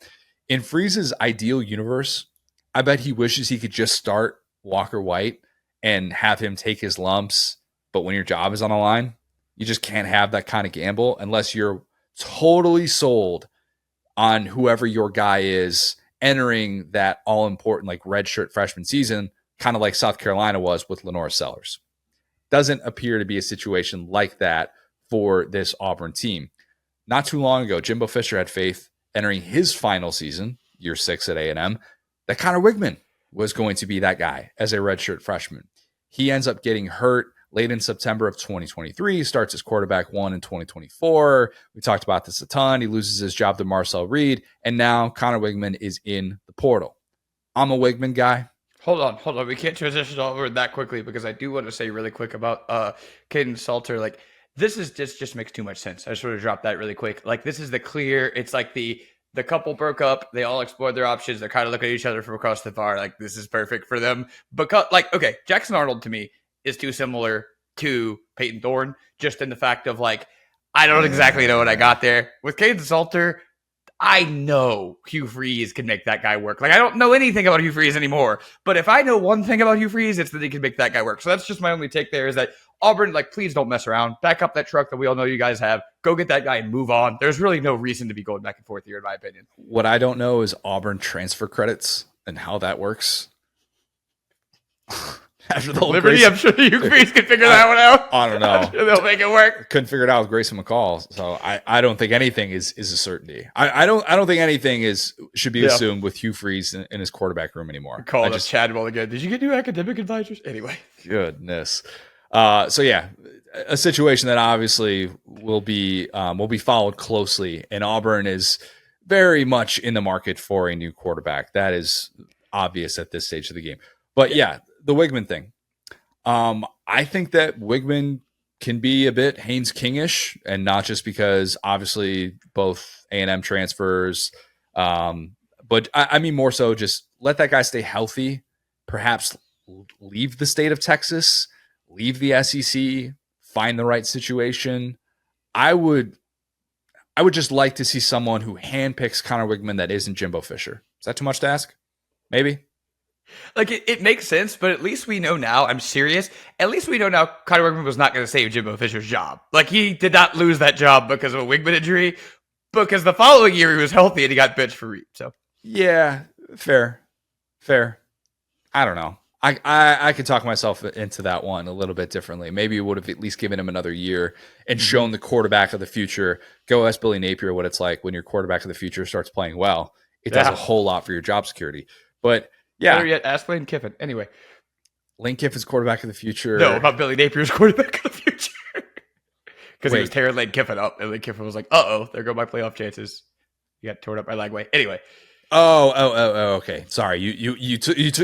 In Freeze's ideal universe, I bet he wishes he could just start Walker White and have him take his lumps. But when your job is on the line, you just can't have that kind of gamble unless you're totally sold on whoever your guy is entering that all-important redshirt freshman season, kind of like South Carolina was with Lenore Sellers. Doesn't appear to be a situation like that for this Auburn team. Not too long ago, Jimbo Fisher had faith entering his final season, year 6 at A&M, that Connor Wigman was going to be that guy as a redshirt freshman. He ends up getting hurt late in September of 2023, starts as quarterback 1 in 2024. We talked about this a ton. He loses his job to Marcel Reed, and now Connor Wigman is in the portal. I'm a Wigman guy. Hold on. We can't transition over that quickly because I do want to say really quick about Caden Salter. This just makes too much sense. I just want to drop that really quick. This is it's like the couple broke up. They all explored their options. They're kind of looking at each other from across the bar. This is perfect for them. Because okay, Jackson Arnold to me is too similar to Peyton Thorne, just in the fact of I don't exactly know what I got there. With Caden Salter, I know Hugh Freeze can make that guy work. I don't know anything about Hugh Freeze anymore, but if I know one thing about Hugh Freeze, it's that he can make that guy work. So that's just my only take there is that Auburn, please don't mess around. Back up that truck that we all know you guys have. Go get that guy and move on. There's really no reason to be going back and forth here, in my opinion. What I don't know is Auburn transfer credits and how that works. After the Liberty, I'm sure Hugh Freeze can figure that one out. I don't know. I'm sure they'll make it work. Couldn't figure it out with Grayson McCall. So I don't think anything is a certainty. I don't think anything should be assumed with Hugh Freeze in his quarterback room anymore. Call it Chadwell again. Did you get new academic advisors? Anyway. Goodness. So yeah, a situation that obviously will be followed closely, and Auburn is very much in the market for a new quarterback. That is obvious at this stage of the game. But yeah, the Wigman thing. I think that Wigman can be a bit Haynes King-ish, and not just because obviously both A&M transfers, but I mean more so just let that guy stay healthy, perhaps leave the state of Texas, leave the SEC, find the right situation. I would I would just like to see someone who handpicks Connor Wigman that isn't Jimbo Fisher. Is that too much to ask? Maybe. Like it makes sense, but at least we know now. I'm serious. At least we know now. Connor Wigman was not going to save Jimbo Fisher's job. Like he did not lose that job because of a Wigman injury. Because the following year he was healthy and he got benched for Reed. So yeah, fair. I don't know. I could talk myself into that one a little bit differently. Maybe it would have at least given him another year and shown the quarterback of the future. Go ask Billy Napier what it's like when your quarterback of the future starts playing well. It does a whole lot for your job security. But yeah. Better yet, ask Lane Kiffin. Anyway. Lane Kiffin's quarterback of the future. No, about Billy Napier's quarterback of the future. Because he was tearing Lane Kiffin up, and Lane Kiffin was like, there go my playoff chances. You got torn up by Lagway. Anyway. Oh, okay. Sorry, you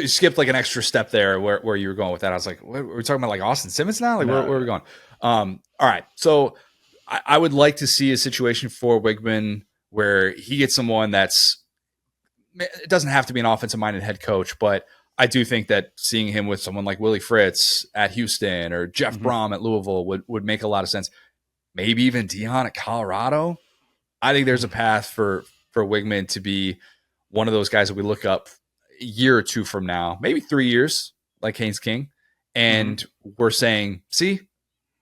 skipped like an extra step there where you were going with that. I was like, what, we're talking about like Austin Simmons now? Like, where are we going? All right. So I would like to see a situation for Wigman where he gets someone that's, it doesn't have to be an offensive minded head coach, but I do think that seeing him with someone like Willie Fritz at Houston or Jeff Brom at Louisville would make a lot of sense. Maybe even Dion at Colorado. I think there's a path for Wigman to be one of those guys that we look up a year or two from now, maybe 3 years, like Haynes King. And we're saying, see,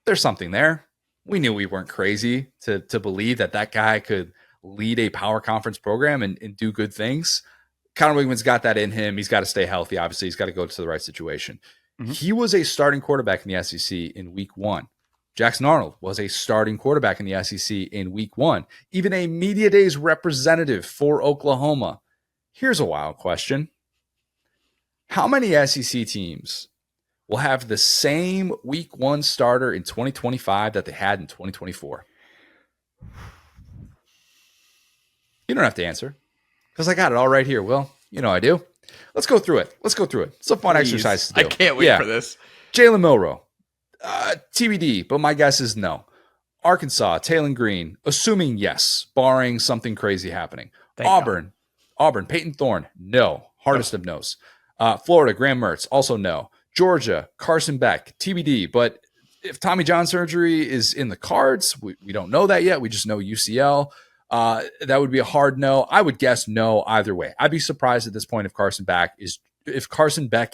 there's something there. We knew we weren't crazy to believe that guy could lead a power conference program and do good things. Connor Wigman's got that in him. He's got to stay healthy. Obviously, he's got to go to the right situation. He was a starting quarterback in the SEC in week 1. Jackson Arnold was a starting quarterback in the SEC in week 1. Even a media days representative for Oklahoma. Here's a wild question. How many SEC teams will have the same week 1 starter in 2025 that they had in 2024? You don't have to answer because I got it all right here. Will, you know I do. Let's go through it. It's a fun exercise to do. I can't wait for this. Jalen Milroe, TBD, but my guess is no. Arkansas, Taylon Green, assuming yes, barring something crazy happening. Auburn, Peyton Thorne, no. Hardest of no's. Florida, Graham Mertz, also no. Georgia, Carson Beck, TBD, but if Tommy John surgery is in the cards, we don't know that yet. We just know UCL. That would be a hard no. I would guess no either way. I'd be surprised at this point if Carson Beck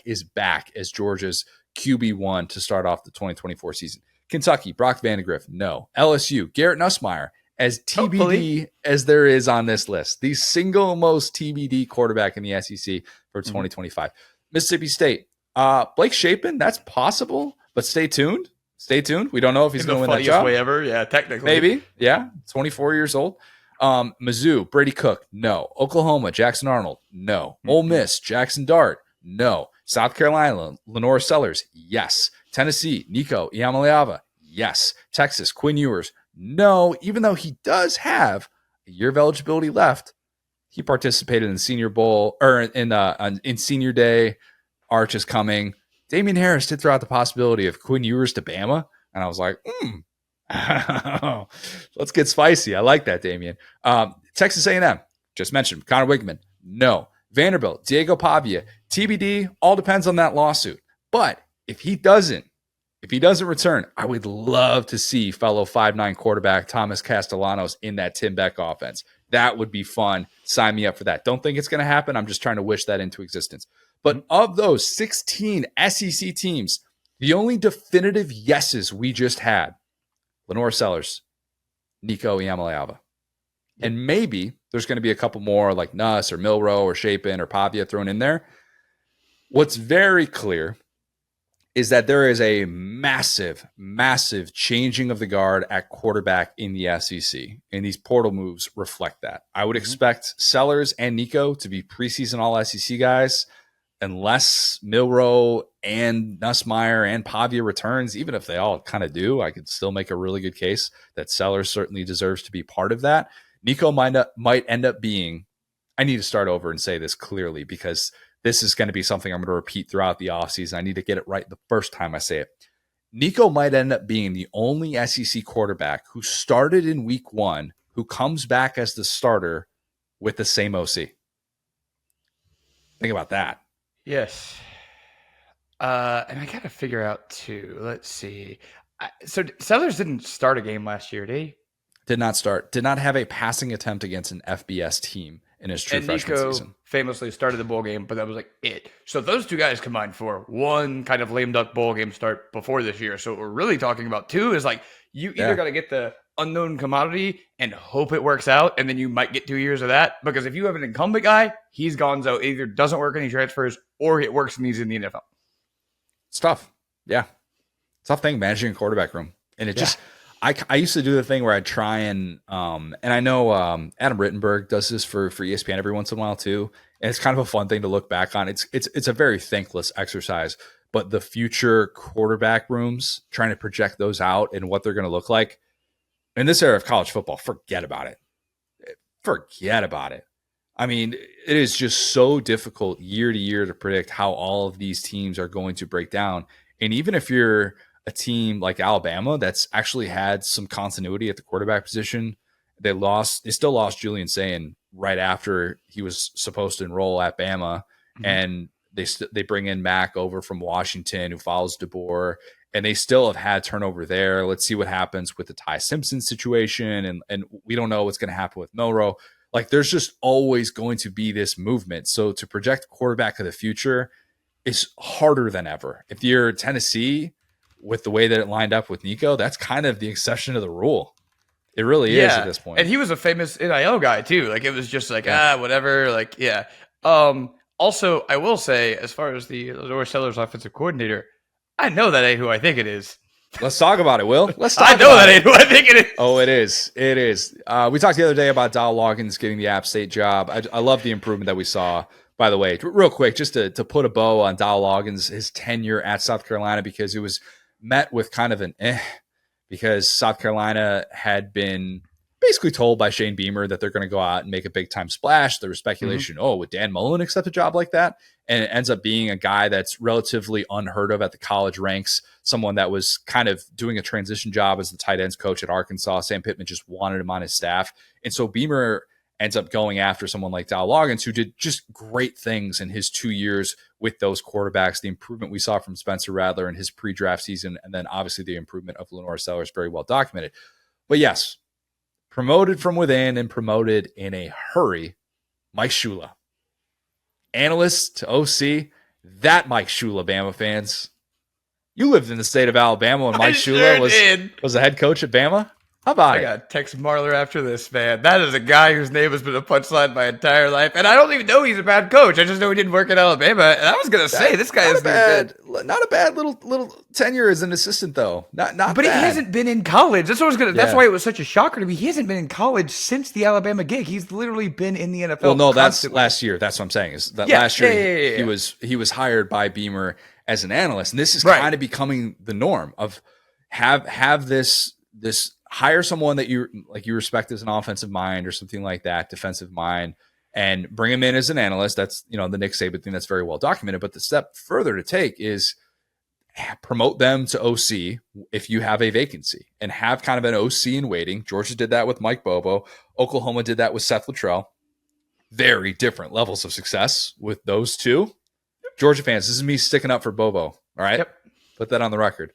is back as Georgia's QB1 to start off the 2024 season. Kentucky, Brock Vandagriff, no. LSU, Garrett Nussmeier, as TBD as there is on this list. The single most TBD quarterback in the SEC for 2025. Mississippi State, Blake Shapen, that's possible, but stay tuned. We don't know if he's going to win that job. Way ever. Yeah, technically. Maybe. Yeah, 24 years old. Mizzou, Brady Cook, no. Oklahoma, Jackson Arnold, no. Ole Miss, Jackson Dart, no. South Carolina, Lenore Sellers, yes. Tennessee, Nico Iamaleava, yes. Texas, Quinn Ewers, no. Even though he does have a year of eligibility left, he participated in the Senior Bowl or in Senior Day. Arch is coming. Damian Harris did throw out the possibility of Quinn Ewers to Bama, and I was like, let's get spicy. I like that, Damian. Texas A&M, just mentioned. Connor Wigman, no. Vanderbilt, Diego Pavia, TBD, all depends on that lawsuit. But if he doesn't return, I would love to see fellow 5'9" quarterback Thomas Castellanos in that Tim Beck offense. That would be fun. Sign me up for that. Don't think it's going to happen. I'm just trying to wish that into existence. But of those 16 SEC teams, the only definitive yeses we just had, Lenore Sellers, Nico Iamaleava. And maybe there's going to be a couple more like Nuss or Milroe or Shapen or Pavia thrown in there. What's very clear is that there is a massive, massive changing of the guard at quarterback in the SEC. And these portal moves reflect that. I would expect Sellers and Nico to be preseason all SEC guys unless Milroe and Nussmeier and Pavia returns. Even if they all kind of do, I could still make a really good case that Sellers certainly deserves to be part of that. Nico might end up being, I need to start over and say this clearly because this is going to be something I'm going to repeat throughout the offseason. I need to get it right the first time I say it. Nico might end up being the only SEC quarterback who started in week 1 who comes back as the starter with the same OC. Think about that. Yes. And I got to figure out too. Let's see. So Sellers didn't start a game last year, did he? Did not start. Did not have a passing attempt against an FBS team in his true And freshman Nico season. famously started the bowl game, but that was like it. So those two guys combined for one kind of lame duck bowl game start before this year. So what we're really talking about too is like you either got to get the unknown commodity and hope it works out, and then you might get 2 years of that. Because if you have an incumbent guy, he's gonzo. It either doesn't work and he transfers, or it works and he's in the NFL. It's tough. Yeah. Tough thing managing a quarterback room. And it just I used to do the thing where I'd try and I know Adam Rittenberg does this for ESPN every once in a while too. And it's kind of a fun thing to look back on. It's a very thankless exercise, but the future quarterback rooms, trying to project those out and what they're going to look like in this era of college football, forget about it. Forget about it. I mean, it is just so difficult year to year to predict how all of these teams are going to break down. And even if you're a team like Alabama that's actually had some continuity at the quarterback position, they still lost Julian Sayin right after he was supposed to enroll at Bama. Mm-hmm. And they bring in Mack over from Washington, who follows DeBoer, and they still have had turnover there. Let's see what happens with the Ty Simpson situation. And we don't know what's going to happen with Milroe. Like, there's just always going to be this movement. So to project quarterback of the future is harder than ever. If you're Tennessee, with the way that it lined up with Nico, that's kind of the exception to the rule. It really is at this point. And he was a famous NIL guy too. Like, it was just like, whatever. Like, yeah. Also, I will say, as far as the Lenore Sellers offensive coordinator, I know that ain't who I think it is. Let's talk about it, Will. Let's talk I know that ain't who I think it is. Oh, it is. It is. We talked the other day about Dow Loggins getting the App State job. I love the improvement that we saw. By the way, real quick, just to put a bow on Dow Loggins, his tenure at South Carolina, because it was met with kind of an because South Carolina had been basically told by Shane Beamer that they're going to go out and make a big time splash. There was speculation, would Dan Mullen accept a job like that? And it ends up being a guy that's relatively unheard of at the college ranks, someone that was kind of doing a transition job as the tight ends coach at Arkansas. Sam Pittman just wanted him on his staff. And so Beamer ends up going after someone like Dow Loggins, who did just great things in his 2 years with those quarterbacks. The improvement we saw from Spencer Rattler in his pre-draft season, and then obviously the improvement of Lenore Sellers, very well documented. But yes, promoted from within and promoted in a hurry, Mike Shula. Analyst to OC, that Mike Shula, Bama fans. You lived in the state of Alabama when Mike Shula was the head coach at Bama. How about it? I got to text Marler after this, man. That is a guy whose name has been a punchline my entire life. And I don't even know he's a bad coach. I just know he didn't work at Alabama. And I was going to say, this guy is not a bad little tenure as an assistant, though. Not but bad. He hasn't been in college. That's what I was going to. That's why it was such a shocker to me. He hasn't been in college since the Alabama gig. He's literally been in the NFL. Well, no, constantly. That's last year. That's what I'm saying. Is that last year he was hired by Beamer as an analyst, and this is kind of becoming the norm of have this. Hire someone that you respect as an offensive mind or something like that, defensive mind, and bring him in as an analyst. That's, the Nick Saban thing that's very well documented. But the step further to take is promote them to OC if you have a vacancy and have kind of an OC in waiting. Georgia did that with Mike Bobo. Oklahoma did that with Seth Luttrell. Very different levels of success with those two. Georgia fans, this is me sticking up for Bobo. All right. Yep. Put that on the record.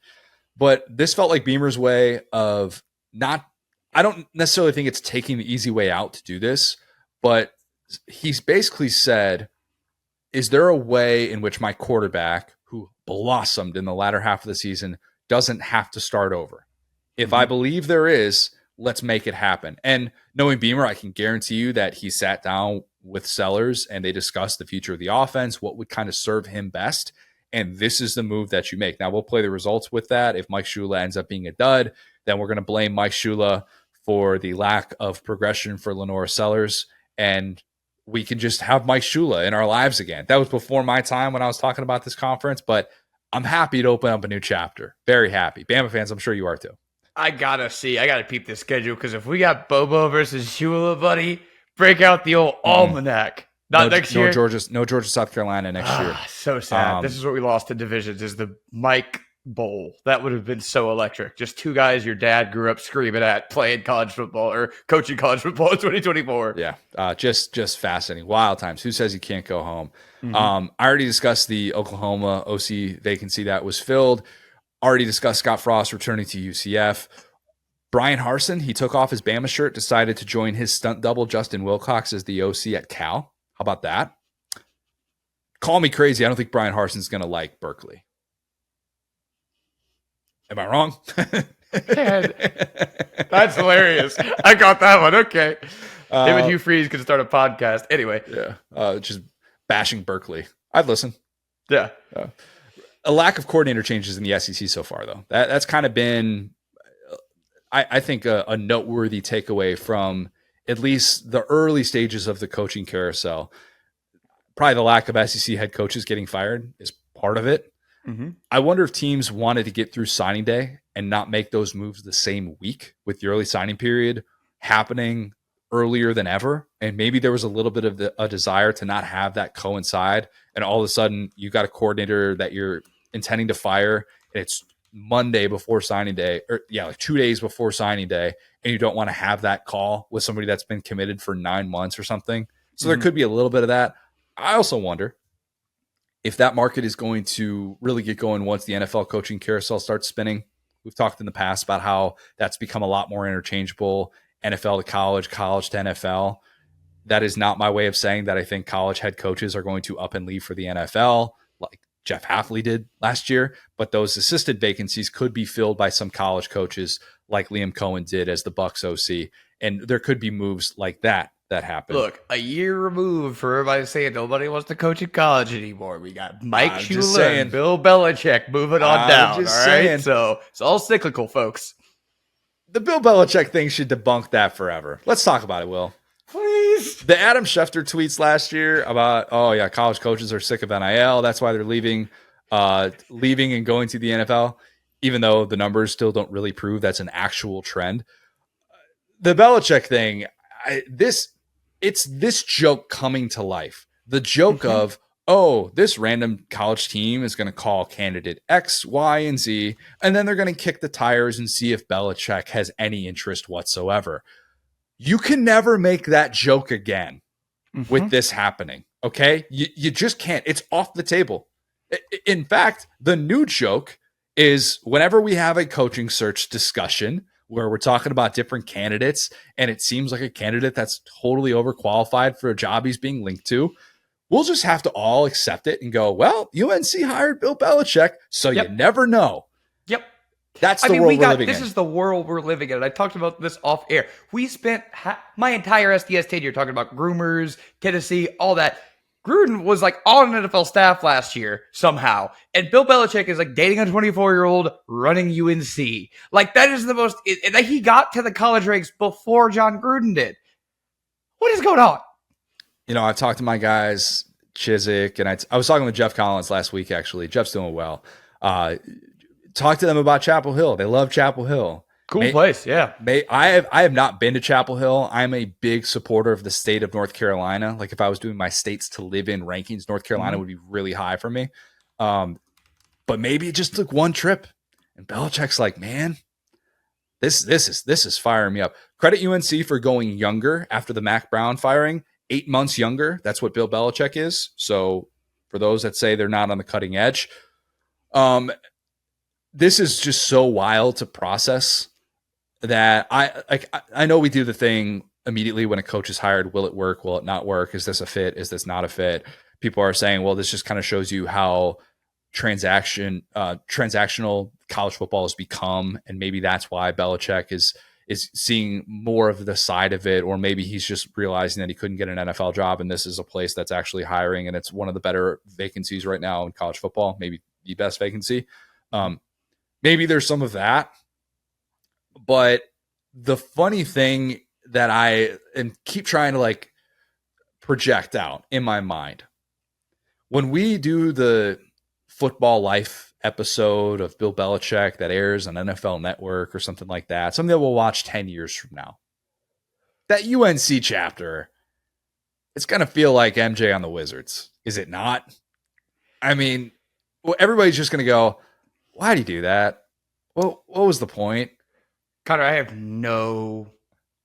But this felt like Beamer's way of I don't necessarily think it's taking the easy way out to do this, but he's basically said, is there a way in which my quarterback, who blossomed in the latter half of the season, doesn't have to start over? If I believe there is, let's make it happen. And knowing Beamer, I can guarantee you that he sat down with Sellers and they discussed the future of the offense, what would kind of serve him best. And this is the move that you make. Now, we'll play the results with that. If Mike Shula ends up being a dud, then we're going to blame Mike Shula for the lack of progression for Lenore Sellers. And we can just have Mike Shula in our lives again. That was before my time when I was talking about this conference, but I'm happy to open up a new chapter. Very happy. Bama fans, I'm sure you are too. I got to peep this schedule, because if we got Bobo versus Shula, buddy, break out the old almanac. Next year. No Georgia, South Carolina next year. So sad. This is what we lost in divisions, is the Mike Bowl. That would have been so electric. Just two guys your dad grew up screaming at playing college football or coaching college football in 2024. Yeah. Just fascinating. Wild times. Who says you can't go home? I already discussed the Oklahoma OC vacancy that was filled. Already discussed Scott Frost returning to UCF. Brian Harsin, he took off his Bama shirt, decided to join his stunt double, Justin Wilcox, as the OC at Cal. How about that? Call me crazy. I don't think Brian Harsin's going to like Berkeley. Am I wrong? That's hilarious. I got that one. Okay. Him and Hugh Freeze could start a podcast. Anyway. Yeah. Just bashing Berkeley. I'd listen. Yeah. A lack of coordinator changes in the SEC so far, though. That's kind of been, I think, a noteworthy takeaway from at least the early stages of the coaching carousel. Probably the lack of SEC head coaches getting fired is part of it. Mm-hmm. I wonder if teams wanted to get through signing day and not make those moves the same week, with the early signing period happening earlier than ever. And maybe there was a little bit of a desire to not have that coincide. And all of a sudden you got a coordinator that you're intending to fire, and it's Monday before signing day, or like 2 days before signing day. And you don't want to have that call with somebody that's been committed for 9 months or something. So there could be a little bit of that. I also wonder if that market is going to really get going once the NFL coaching carousel starts spinning. We've talked in the past about how that's become a lot more interchangeable, NFL to college, college to NFL. That is not my way of saying that I think college head coaches are going to up and leave for the NFL like Jeff Hafley did last year, but those assisted vacancies could be filled by some college coaches like Liam Cohen did as the Bucs OC. And there could be moves like that happen. Look, a year removed for everybody saying nobody wants to coach in college anymore. We got Mike Shula and Bill Belichick moving on down. All right. Saying. So it's all cyclical, folks. The Bill Belichick thing should debunk that forever. Let's talk about it, Will. Please. The Adam Schefter tweets last year about, college coaches are sick of NIL. That's why they're leaving and going to the NFL, even though the numbers still don't really prove that's an actual trend. The Belichick thing, it's this joke coming to life. The joke of, this random college team is going to call candidate X, Y, and Z, and then they're going to kick the tires and see if Belichick has any interest whatsoever. You can never make that joke again with this happening, okay? You just can't. It's off the table. In fact, the new joke is whenever we have a coaching search discussion where we're talking about different candidates and it seems like a candidate that's totally overqualified for a job he's being linked to, we'll just have to all accept it and go, well, UNC hired Bill Belichick, so you never know. Yep. That's the world we're living in. This is the world we're living in. I talked about this off air. We spent my entire SDS tenure talking about groomers, Tennessee, all that. Gruden was like on an NFL staff last year somehow. And Bill Belichick is like dating a 24-year-old running UNC. Like that is the most, he got to the college ranks before John Gruden did. What is going on? I've talked to my guys, Chiswick, and I was talking with Jeff Collins last week, actually. Jeff's doing well. Talk to them about Chapel Hill. They love Chapel Hill. Cool place, yeah. I have not been to Chapel Hill. I'm a big supporter of the state of North Carolina. Like if I was doing my states to live in rankings, North Carolina would be really high for me. But maybe it just took one trip, and Belichick's like, man, this is firing me up. Credit UNC for going younger after the Mac Brown firing. 8 months younger. That's what Bill Belichick is. So for those that say they're not on the cutting edge, this is just so wild to process that I know we do the thing immediately when a coach is hired. Will it work? Will it not work? Is this a fit? Is this not a fit? People are saying, well, this just kind of shows you how transactional college football has become. And maybe that's why Belichick is seeing more of the side of it, or maybe he's just realizing that he couldn't get an NFL job. And this is a place that's actually hiring. And it's one of the better vacancies right now in college football, maybe the best vacancy. Maybe there's some of that, but the funny thing that I keep trying to project out in my mind, when we do the football life episode of Bill Belichick that airs on NFL Network or something like that, something that we'll watch 10 years from now, that UNC chapter, it's going to feel like MJ on the Wizards. Is it not? I mean, everybody's just going to go, why'd he do that? Well, what was the point? Connor, I have no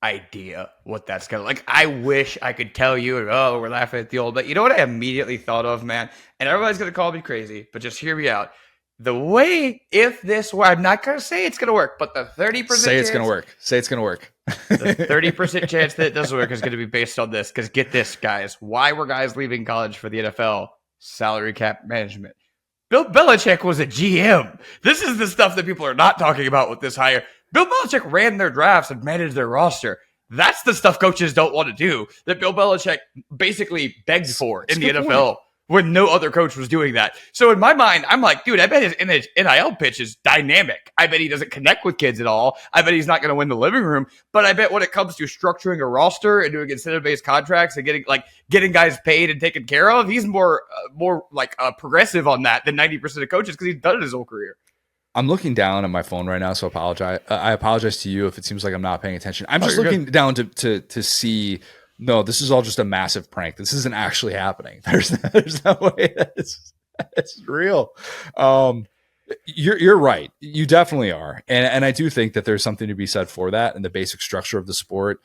idea what that's going to like. I wish I could tell you, we're laughing at the old, but you know what I immediately thought of, man? And everybody's going to call me crazy, but just hear me out. the way, if this were, I'm not going to say it's going to work, but the 30% Say it's chance, going to work. Say it's going to work. the 30% chance that it doesn't work is going to be based on this. Because get this, guys. Why were guys leaving college for the NFL? Salary cap management. Bill Belichick was a GM. This is the stuff that people are not talking about with this hire. Bill Belichick ran their drafts and managed their roster. That's the stuff coaches don't want to do, that Bill Belichick basically begged for in the NFL when no other coach was doing that. So in my mind, I'm like, dude, I bet his NIL pitch is dynamic. I bet he doesn't connect with kids at all. I bet he's not going to win the living room. But I bet when it comes to structuring a roster and doing incentive-based contracts and getting guys paid and taken care of, he's more progressive on that than 90% of coaches because he's done it his whole career. I'm looking down at my phone right now, so I apologize to you if it seems like I'm not paying attention. I'm just looking down to see. No, this is all just a massive prank. This isn't actually happening. There's no way it's real. You're right. You definitely are, and I do think that there's something to be said for that and the basic structure of the sport.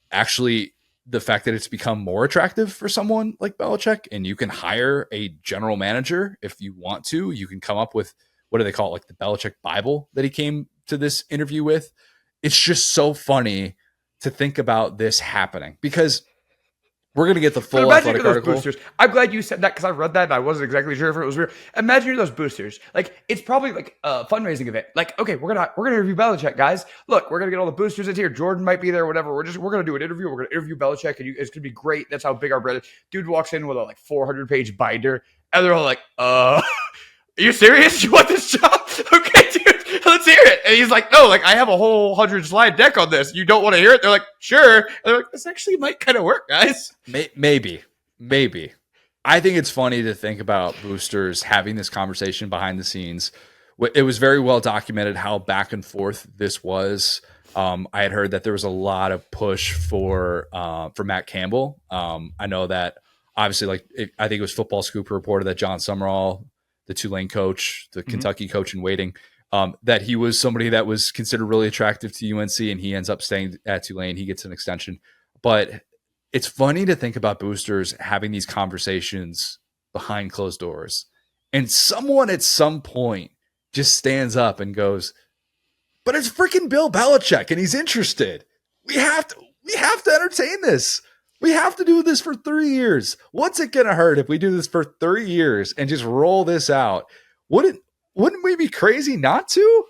Actually, the fact that it's become more attractive for someone like Belichick, and you can hire a general manager if you want to. You can come up with, what do they call it, like the Belichick Bible that he came to this interview with. It's just so funny to think about this happening because we're going to get the full athletic article. Boosters. I'm glad you said that because I read that and I wasn't exactly sure if it was real. Imagine you're those boosters. Like, it's probably like a fundraising event. Like, okay, we're gonna interview Belichick, guys. Look, we're gonna get all the boosters in here. Jordan might be there, whatever. We're gonna do an interview. We're gonna interview Belichick, and it's gonna be great. That's how big our brother. Dude walks in with a 400-page binder, and they're all like, Are you serious? You want this job? Okay, dude, let's hear it. And he's like, no, I have a whole 100-slide deck on this. You don't want to hear it? They're like, sure. And they're like, this actually might kind of work, guys. Maybe. I think it's funny to think about boosters having this conversation behind the scenes. It was very well documented how back and forth this was. I had heard that there was a lot of push for Matt Campbell. I know that obviously, I think it was Football Scoop reported that John Summerall, the Tulane coach, the Kentucky coach in waiting, that he was somebody that was considered really attractive to UNC, and he ends up staying at Tulane. He gets an extension. But it's funny to think about boosters having these conversations behind closed doors. And someone at some point just stands up and goes, but it's freaking Bill Belichick, and he's interested. We have to entertain this. We have to do this for 3 years. What's it going to hurt if we do this for 3 years and just roll this out? Wouldn't we be crazy not to?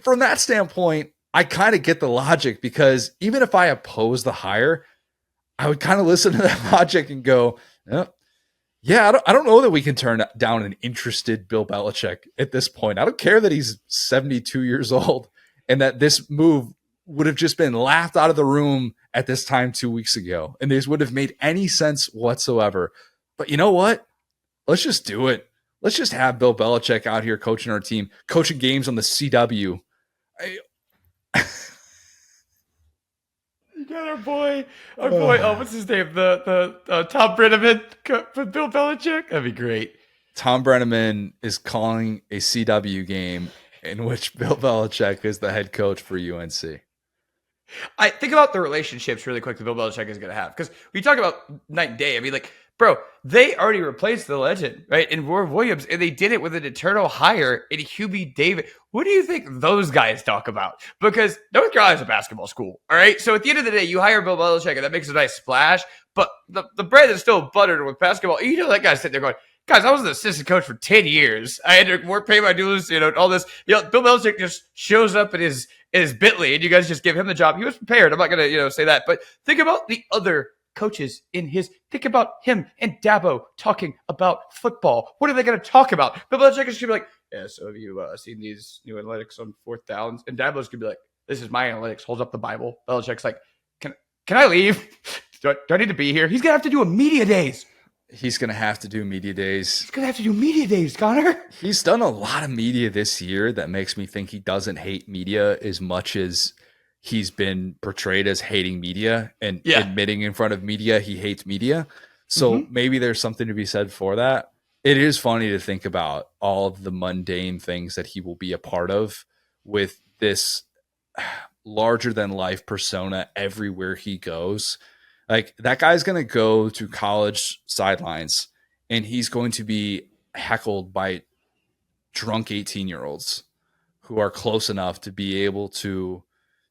From that standpoint, I kind of get the logic, because even if I oppose the hire, I would kind of listen to that logic and go, yeah, I don't know that we can turn down an interested Bill Belichick at this point. I don't care that he's 72 years old and that this move would have just been laughed out of the room at this time 2 weeks ago, and this would have made any sense whatsoever. But you know what? Let's just do it. Let's just have Bill Belichick out here coaching our team, coaching games on the CW. You got our boy. Oh, what's his name? The Tom Brenneman for Bill Belichick. That'd be great. Tom Brenneman is calling a CW game in which Bill Belichick is the head coach for UNC. I think about the relationships really quick that Bill Belichick is going to have, because we talk about night and day. I mean, bro, they already replaced the legend, right, in Roy Williams, and they did it with an eternal hire in Hubie Davis. What do you think those guys talk about? Because North Carolina's a basketball school, all right? So at the end of the day, you hire Bill Belichick, and that makes a nice splash, but the bread is still buttered with basketball. You know that guy's sitting there going, guys, I was an assistant coach for 10 years. I had to pay my dues, all this. Bill Belichick just shows up in his Bentley, and you guys just give him the job. He was prepared. I'm not going to, say that. But think about the other coaches think about him and Dabo talking about football. What are they going to talk about? Bill Belichick is going to be like, yeah, so have you seen these new analytics on fourth downs? And Dabo's going to be like, this is my analytics. Holds up the Bible. Belichick's like, can I leave? Do I need to be here? He's going to have to do a media days. He's going to have to do media days. He's going to have to do media days, Connor. He's done a lot of media this year that makes me think he doesn't hate media as much as he's been portrayed as hating media and admitting in front of media he hates media. So maybe there's something to be said for that. It is funny to think about all of the mundane things that he will be a part of with this larger than life persona everywhere he goes. Like, that guy's going to go to college sidelines and he's going to be heckled by drunk 18-year-olds who are close enough to be able to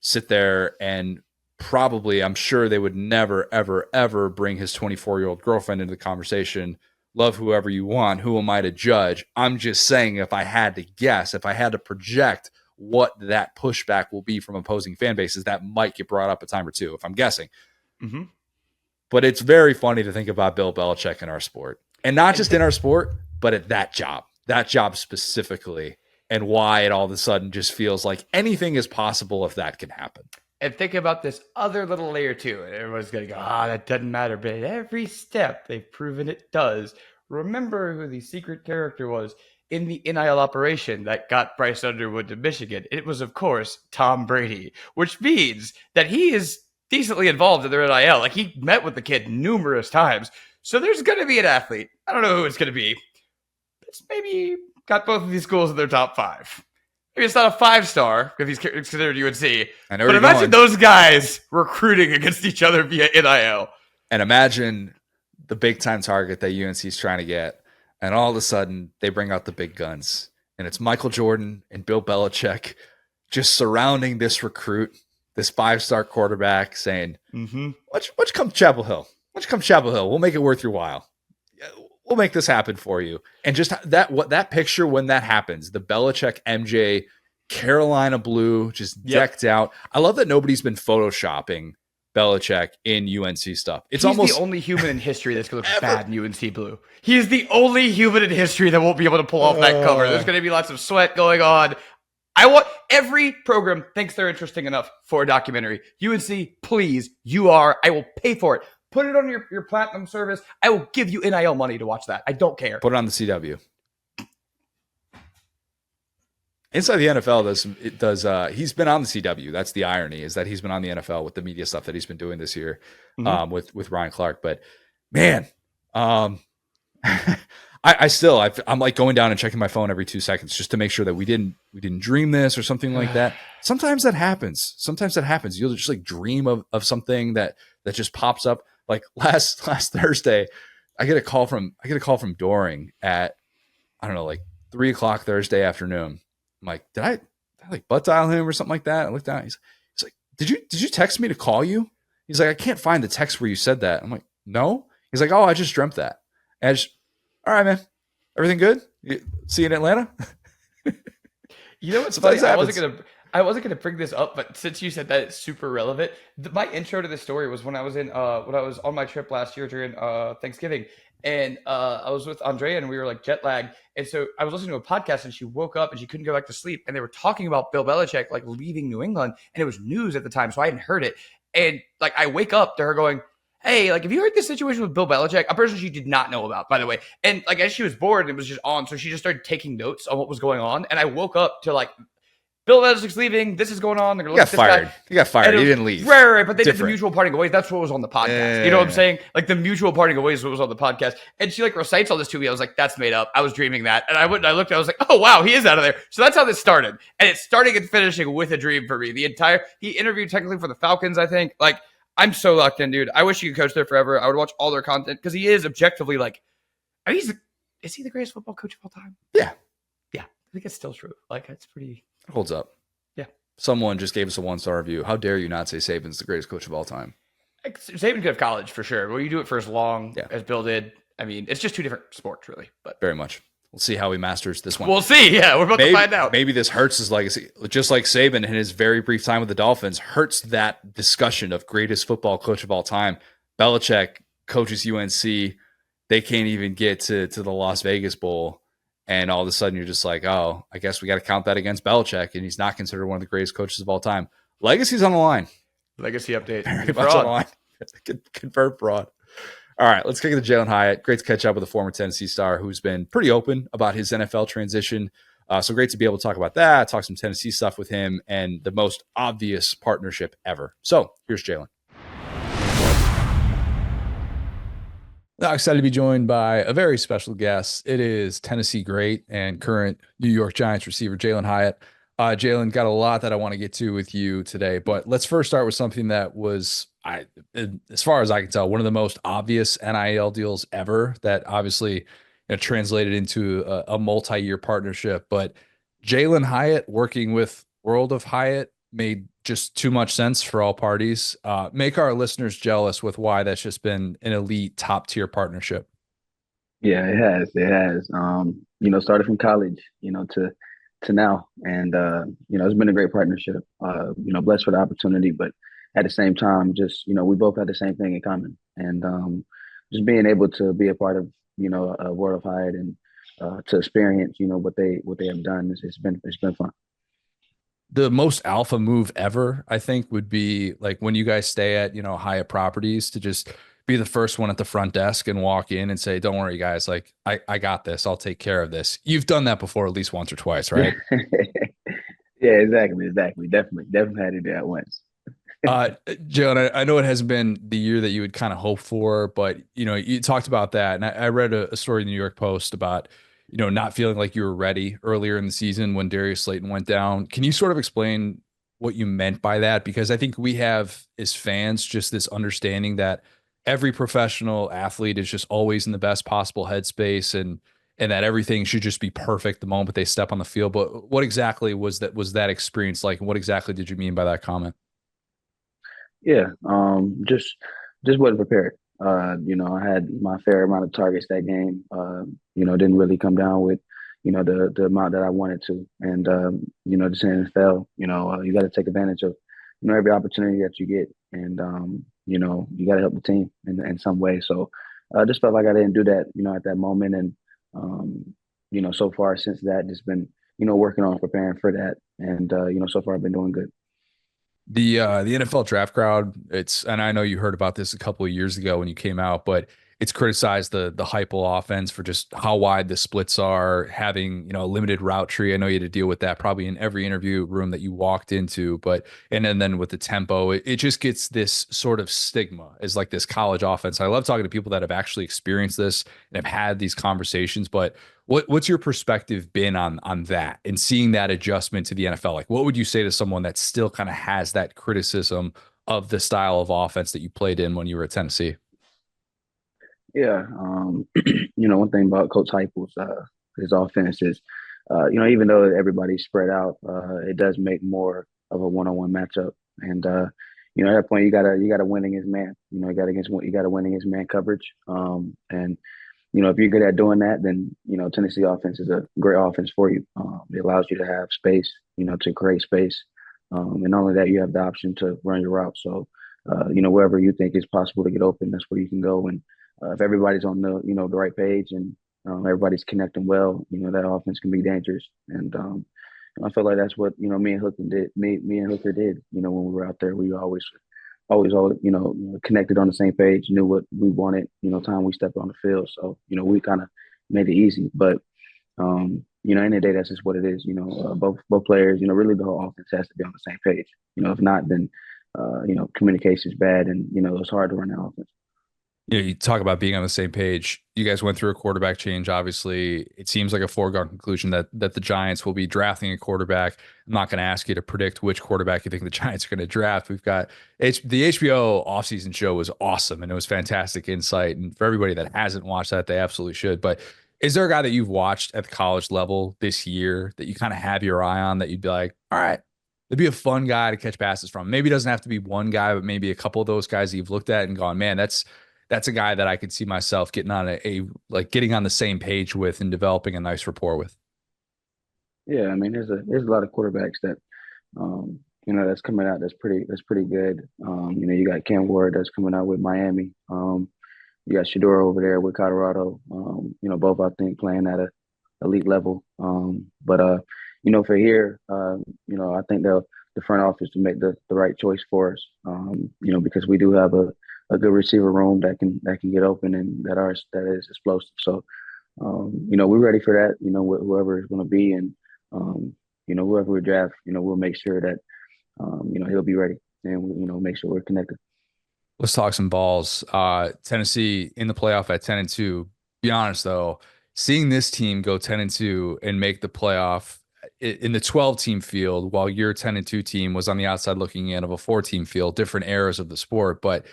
sit there and probably, I'm sure they would never, ever, ever bring his 24-year-old girlfriend into the conversation. Love whoever you want. Who am I to judge? I'm just saying, if I had to guess, if I had to project what that pushback will be from opposing fan bases, that might get brought up a time or two, if I'm guessing. Mm-hmm. But it's very funny to think about Bill Belichick in our sport. And not just in our sport, but at that job specifically, and why it all of a sudden just feels like anything is possible if that can happen. And think about this other little layer too. And everyone's going to go, that doesn't matter. But at every step, they've proven it does. Remember who the secret character was in the NIL operation that got Bryce Underwood to Michigan. It was, of course, Tom Brady, which means that he is decently involved in their NIL. Like, he met with the kid numerous times. So there's going to be an athlete. I don't know who it's going to be. It's maybe got both of these schools in their top 5. Maybe it's not a 5-star if he's considered UNC. But imagine those guys recruiting against each other via NIL. And imagine the big-time target that UNC is trying to get. And all of a sudden, they bring out the big guns. And it's Michael Jordan and Bill Belichick just surrounding this recruit, this 5-star quarterback, saying, why don't you come to Chapel Hill? Why don't you come to Chapel Hill? We'll make it worth your while. We'll make this happen for you. And just that picture when that happens, the Belichick MJ Carolina blue just decked out. I love that nobody's been photoshopping Belichick in UNC stuff. He's almost the only human in history that's going to look bad in UNC blue. He's the only human in history that won't be able to pull off that cover. There's going to be lots of sweat going on. I want every program thinks they're interesting enough for a documentary. UNC, please, I will pay for it. Put it on your platinum service. I will give you NIL money to watch that. I don't care. Put it on the CW. Inside the NFL he's been on the CW. That's the irony, is that he's been on the NFL with the media stuff that he's been doing this year with Ryan Clark. But man, I'm like going down and checking my phone every 2 seconds just to make sure that we didn't dream this or something like that. Sometimes that happens. You'll just like dream of something that just pops up. Like last Thursday, I get a call from Doring at, I don't know, like 3:00 Thursday afternoon. I'm like, did I like butt dial him or something like that? I looked down. He's like, did you text me to call you? He's like, I can't find the text where you said that. I'm like, no. He's like, oh, I just dreamt that. And all right, man, everything good? See you in Atlanta. You know what's funny? I wasn't gonna bring this up, but since you said that, it's super relevant. My intro to this story was when I was on my trip last year during Thanksgiving, and I was with Andrea, and we were like jet lagged, and so I was listening to a podcast, and she woke up and she couldn't go back to sleep, and they were talking about Bill Belichick like leaving New England, and it was news at the time, so I hadn't heard it, and like I wake up to her going, hey, like, have you heard this situation with Bill Belichick? A person she did not know about, by the way. And like, as she was bored, it was just on. So she just started taking notes on what was going on. And I woke up to like, Bill Belichick's leaving. This is going on. They're going to look at this guy. He got fired. He didn't leave. Right. But they did the mutual parting of ways. That's what was on the podcast. You know what I'm saying? Like the mutual parting of ways was on the podcast. And she like recites all this to me. I was like, that's made up. I was dreaming that. And I went and I looked, I was like, oh wow, he is out of there. So that's how this started. And it's starting and finishing with a dream for me. He interviewed technically for the Falcons, I think. Like, I'm so locked in, dude. I wish he could coach there forever. I would watch all their content because he is objectively like, is he the greatest football coach of all time? Yeah. I think it's still true. Like, it's pretty. It holds up. Yeah. Someone just gave us a 1-star review. How dare you not say Saban's the greatest coach of all time? Saban could have college for sure. Well, you do it for as long as Bill did. I mean, it's just two different sports, really. But very much. We'll see how he masters this one. We'll see. Yeah, we're about to find out. Maybe this hurts his legacy. Just like Saban in his very brief time with the Dolphins hurts that discussion of greatest football coach of all time. Belichick coaches UNC. They can't even get to the Las Vegas Bowl. And all of a sudden you're just like, oh, I guess we got to count that against Belichick. And he's not considered one of the greatest coaches of all time. Legacy's on the line. Legacy update. Very much on the line. Confirmed fraud. All right, let's kick it to Jalin Hyatt. Great to catch up with a former Tennessee star who's been pretty open about his NFL transition. So great to be able to talk about that, talk some Tennessee stuff with him, and the most obvious partnership ever. So here's Jalin. Now, excited to be joined by a very special guest. It is Tennessee great and current New York Giants receiver Jalin Hyatt. Jalin, got a lot that I want to get to with you today, but let's first start with something that was, as far as I can tell, one of the most obvious NIL deals ever that obviously translated into a multi-year partnership. But Jalin Hyatt working with World of Hyatt made just too much sense for all parties. Make our listeners jealous with why that's just been an elite top tier partnership. Yeah, it has. It has. Started from college, to now, and it's been a great partnership. Blessed for the opportunity, but at the same time, just we both had the same thing in common, and just being able to be a part of World of Hyatt and to experience what they have done it's been fun. The most alpha move ever, I think, would be like when you guys stay at, Hyatt properties to just be the first one at the front desk and walk in and say, don't worry, guys, like I got this. I'll take care of this. You've done that before at least once or twice, right? Yeah, exactly. Definitely had to do that once. Jalen, I know it hasn't been the year that you would kind of hope for, but you talked about that, and I read a story in the New York Post about not feeling like you were ready earlier in the season when Darius Slayton went down. Can you sort of explain what you meant by that? Because I think we have as fans just this understanding that every professional athlete is just always in the best possible headspace and that everything should just be perfect the moment they step on the field. But what exactly was that experience like, and what exactly did you mean by that comment? Yeah, just wasn't prepared. I had my fair amount of targets that game. Didn't really come down with, the amount that I wanted to. And just in the NFL, you got to take advantage of, every opportunity that you get, and you got to help the team in some way. So I just felt like I didn't do that, at that moment. And so far since that, just been, working on preparing for that. And so far I've been doing good. The NFL draft crowd, and I know you heard about this a couple of years ago when you came out, but it's criticized the Heupel offense for just how wide the splits are, having, a limited route tree. I know you had to deal with that probably in every interview room that you walked into, but and then with the tempo, it just gets this sort of stigma as like this college offense. I love talking to people that have actually experienced this and have had these conversations, but what's your perspective been on that and seeing that adjustment to the NFL? Like, what would you say to someone that still kind of has that criticism of the style of offense that you played in when you were at Tennessee? Yeah, one thing about Coach Heupel's his offense is, even though everybody's spread out, it does make more of a one-on-one matchup. And at that point, you gotta win against man. You gotta win against man coverage. And if you're good at doing that, then Tennessee offense is a great offense for you. It allows you to have space, to create space, and not only that, you have the option to run your route. So, wherever you think is possible to get open, that's where you can go. And if everybody's on the right page and everybody's connecting well, that offense can be dangerous. And I feel like that's what me and Hooker did. Me and Hooker did. When we were out there, we always connected on the same page, knew what we wanted. Time we stepped on the field, so we kind of made it easy. But end of the day, that's just what it is. Both players, really the whole offense has to be on the same page. If not, then communication is bad, and it's hard to run that offense. You talk about being on the same page. You guys went through a quarterback change. Obviously, it seems like a foregone conclusion that the Giants will be drafting a quarterback. I'm not going to ask you to predict which quarterback you think the Giants are going to draft. We've got the HBO offseason show was awesome, and it was fantastic insight. And for everybody that hasn't watched that, they absolutely should. But is there a guy that you've watched at the college level this year that you kind of have your eye on that you'd be like, all right, it'd be a fun guy to catch passes from? Maybe it doesn't have to be one guy, but maybe a couple of those guys that you've looked at and gone, man, that's a guy that I could see myself getting on getting on the same page with and developing a nice rapport with. Yeah, I mean, there's a lot of quarterbacks that that's coming out that's pretty good. You got Cam Ward that's coming out with Miami. You got Shador over there with Colorado. Both I think playing at a elite level. But for here, I think the front office to make the right choice for us. Because we do have a good receiver room that can get open and that is explosive. So, we're ready for that. Whoever it's going to be, and whoever we draft, we'll make sure that he'll be ready, and make sure we're connected. Let's talk some balls. Tennessee in the playoff at 10-2. Be honest though, seeing this team go 10-2 and make the playoff in the 12-team field, while your 10-2 team was on the outside looking in of a 4-team field, different eras of the sport. But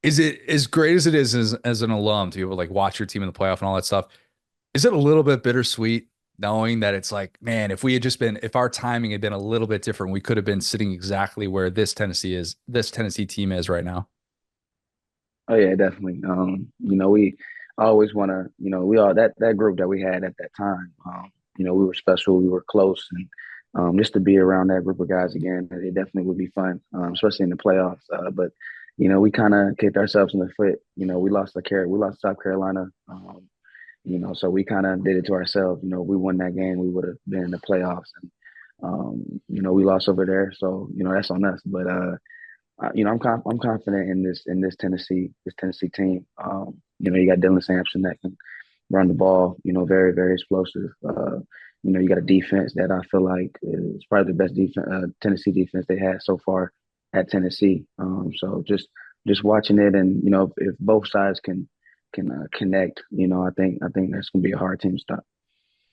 is it as great as it is as an alum to be able to like watch your team in the playoff and all that stuff? Is it a little bit bittersweet knowing that it's like, man, if our timing had been a little bit different, we could have been sitting exactly where this Tennessee team is right now. Oh yeah, definitely. We always want to, we all that group that we had at that time. We were special, we were close, and just to be around that group of guys again, it definitely would be fun, especially in the playoffs. But we kind of kicked ourselves in the foot. We lost South Carolina. So we kind of did it to ourselves. We won that game, we would have been in the playoffs, and we lost over there. So that's on us. But I'm confident in this Tennessee team. You got Dylan Sampson that can run the ball. Very very explosive. You got a defense that I feel like is probably the best defense Tennessee defense they had so far at Tennessee. So just watching it, and if both sides can connect, I think that's gonna be a hard team to stop.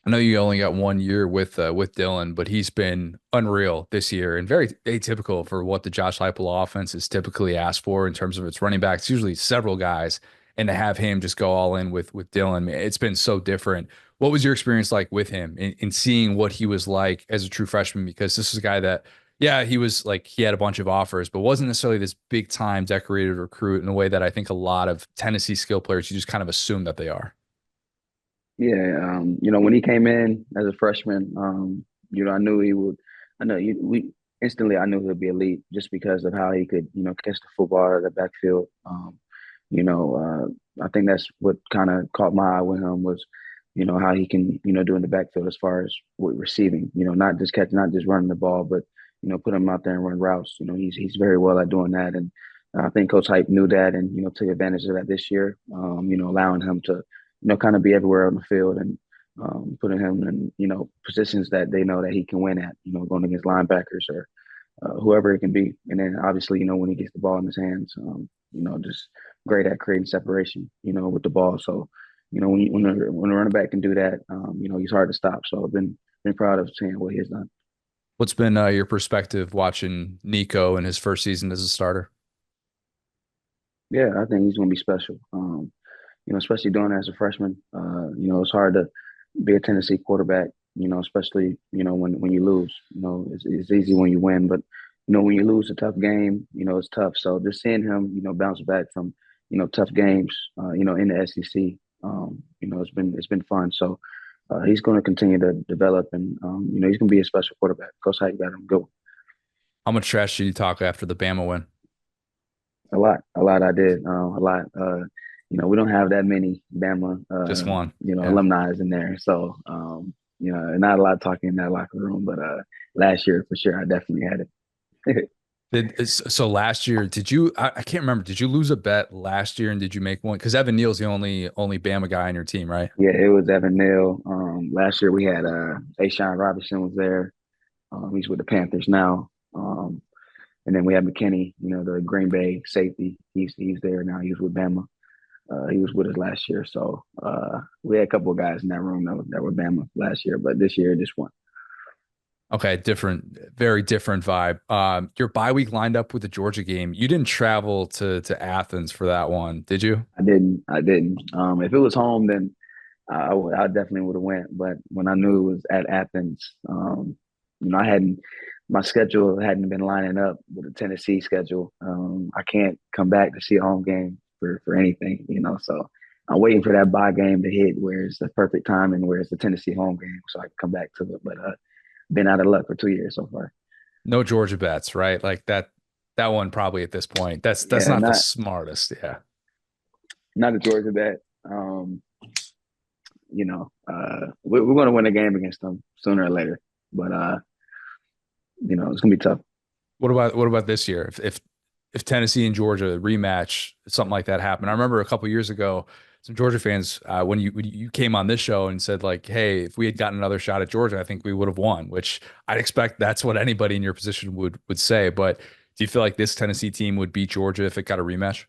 I know you only got 1 year with Dylan, but he's been unreal this year and very atypical for what the Josh Heupel offense is typically asked for in terms of its running backs. Usually several guys, and to have him just go all in with Dylan, man, it's been so different. What was your experience like with him in seeing what he was like as a true freshman? Because this is a guy that, yeah, he was like he had a bunch of offers, but wasn't necessarily this big time decorated recruit in a way that I think a lot of Tennessee skill players you just kind of assume that they are. Yeah, when he came in as a freshman, I knew he would. I know you, we instantly. I knew he'd be elite just because of how he could, catch the football out of the backfield. I think that's what kind of caught my eye with him was, how he can, do in the backfield as far as with receiving. Not just catching, not just running the ball, but put him out there and run routes. He's very well at doing that, and I think Coach Hype knew that, and took advantage of that this year. Allowing him to kind of be everywhere on the field and putting him in, positions that they know that he can win at, going against linebackers or whoever it can be. And then obviously, when he gets the ball in his hands, just great at creating separation, with the ball. So, when a running back can do that, he's hard to stop. So I've been proud of seeing what he has done. What's been your perspective watching Nico in his first season as a starter? Yeah, I think he's going to be special. Especially doing it as a freshman. It's hard to be a Tennessee quarterback, especially, when you lose. It's easy when you win, but, when you lose a tough game, it's tough. So just seeing him, bounce back from, tough games, in the SEC, it's been fun. So he's going to continue to develop and, he's going to be a special quarterback. Coach Hyde got him go. How much trash did you talk after the Bama win? A lot I did, a lot. We don't have that many Bama, Just one. Yeah. alumni in there. So, not a lot of talking in that locker room, but last year for sure, I definitely had it. So last year, I can't remember. Did you lose a bet last year and did you make one? Because Evan Neal's the only Bama guy on your team, right? Yeah, it was Evan Neal. Last year we had Ashawn Robinson was there. He's with the Panthers now. And then we had McKinney, the Green Bay safety. He's there now. He's with Bama. He was with us last year. So we had a couple of guys in that room that were Bama last year, but this year, just one. Okay, very different vibe. Your bye week lined up with the Georgia game. You didn't travel to Athens for that one, did you? I didn't. If it was home, then I definitely would have went. But when I knew it was at Athens, I hadn't my schedule hadn't been lining up with the Tennessee schedule. I can't come back to see a home game for anything, So I'm waiting for that bye game to hit where it's the perfect time and where it's the Tennessee home game so I can come back to it. But been out of luck for 2 years so far. No Georgia bets, right? Like that one probably at this point. That's Yeah, not the not smartest. Yeah. not a Georgia bet. We're going to win a game against them sooner or later, but it's going to be tough. What about this year? If Tennessee and Georgia rematch, something like that happened. I remember a couple years ago, some Georgia fans when you came on this show and said like, "Hey, if we had gotten another shot at Georgia, I think we would have won." Which I'd expect that's what anybody in your position would say. But do you feel like this Tennessee team would beat Georgia if it got a rematch?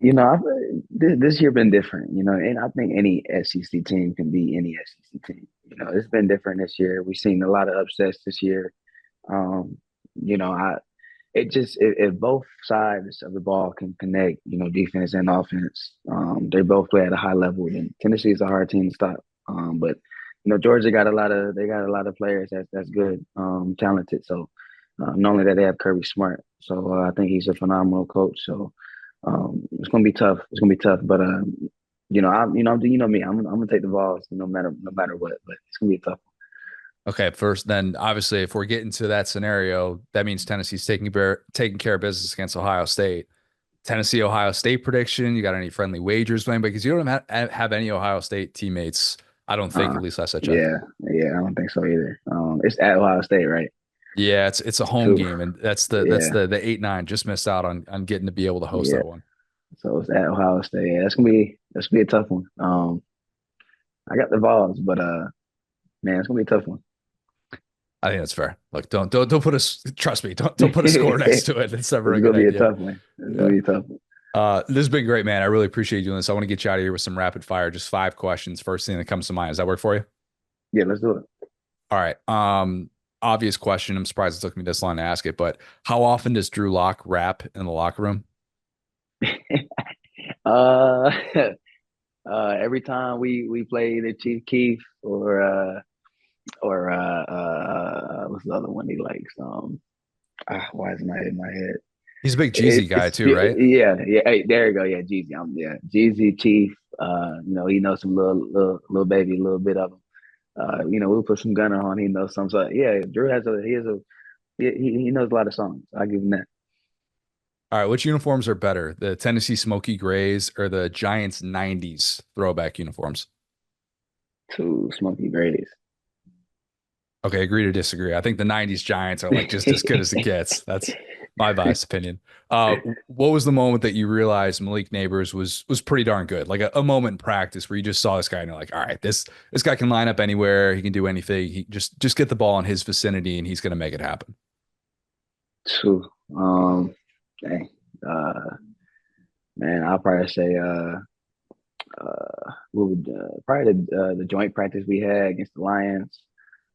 I've, this year been different, and I think any SEC team can beat any SEC team. It's been different this year. We've seen a lot of upsets this year. Um, you know, I if both sides of the ball can connect, defense and offense, they both play at a high level. Then Tennessee is a hard team to stop. But Georgia got a lot of players that's good, talented. So not only that, they have Kirby Smart. So I think he's a phenomenal coach. So it's gonna be tough. It's gonna be tough. But me, I'm gonna take the Vols, no matter what. But it's gonna be a tough. Okay, first, then obviously, if we're getting to that scenario, that means Tennessee's taking care of business against Ohio State. Tennessee, Ohio State prediction. You got any friendly wagers, Wayne? Because you don't have any Ohio State teammates. I don't think, at least last I checked. Yeah, I don't think so either. It's at Ohio State, right? Yeah, it's a home game, and that's the 8-9. Just missed out on getting to be able to host that one. So it's at Ohio State. Yeah, that's gonna be a tough one. I got the Vols, but man, it's gonna be a tough one. I think that's fair. Look, don't put trust me, don't put a score next to it. It's never gonna be a tough one. It's gonna be a tough one. This has been great, man. I really appreciate you doing this. I want to get you out of here with some rapid fire, just 5 questions. First thing that comes to mind. Does that work for you? Yeah, let's do it. All right. Obvious question. I'm surprised it took me this long to ask it, but how often does Drew Lock rap in the locker room? Every time we play either Chief Keef or what's the other one he likes? Why is it not in my head? He's a big Jeezy guy too, right? Yeah. Hey, there you go. Yeah, Jeezy. Jeezy, Chief. He knows some little baby, a little bit of him. We'll put some Gunner on. He knows some. So yeah, Drew he knows a lot of songs. I'll give him that. All right, which uniforms are better, the Tennessee Smoky Grays or the Giants 90s throwback uniforms? 2 Smoky Grays. Okay, agree to disagree. I think the 90s Giants are like just as good as it gets. That's my biased opinion. What was the moment that you realized Malik Neighbors was pretty darn good? Like a moment in practice where you just saw this guy and you're like, all right, this guy can line up anywhere. He can do anything. He just get the ball in his vicinity and he's going to make it happen. 2. Dang. Man, I'll probably say probably the joint practice we had against the Lions.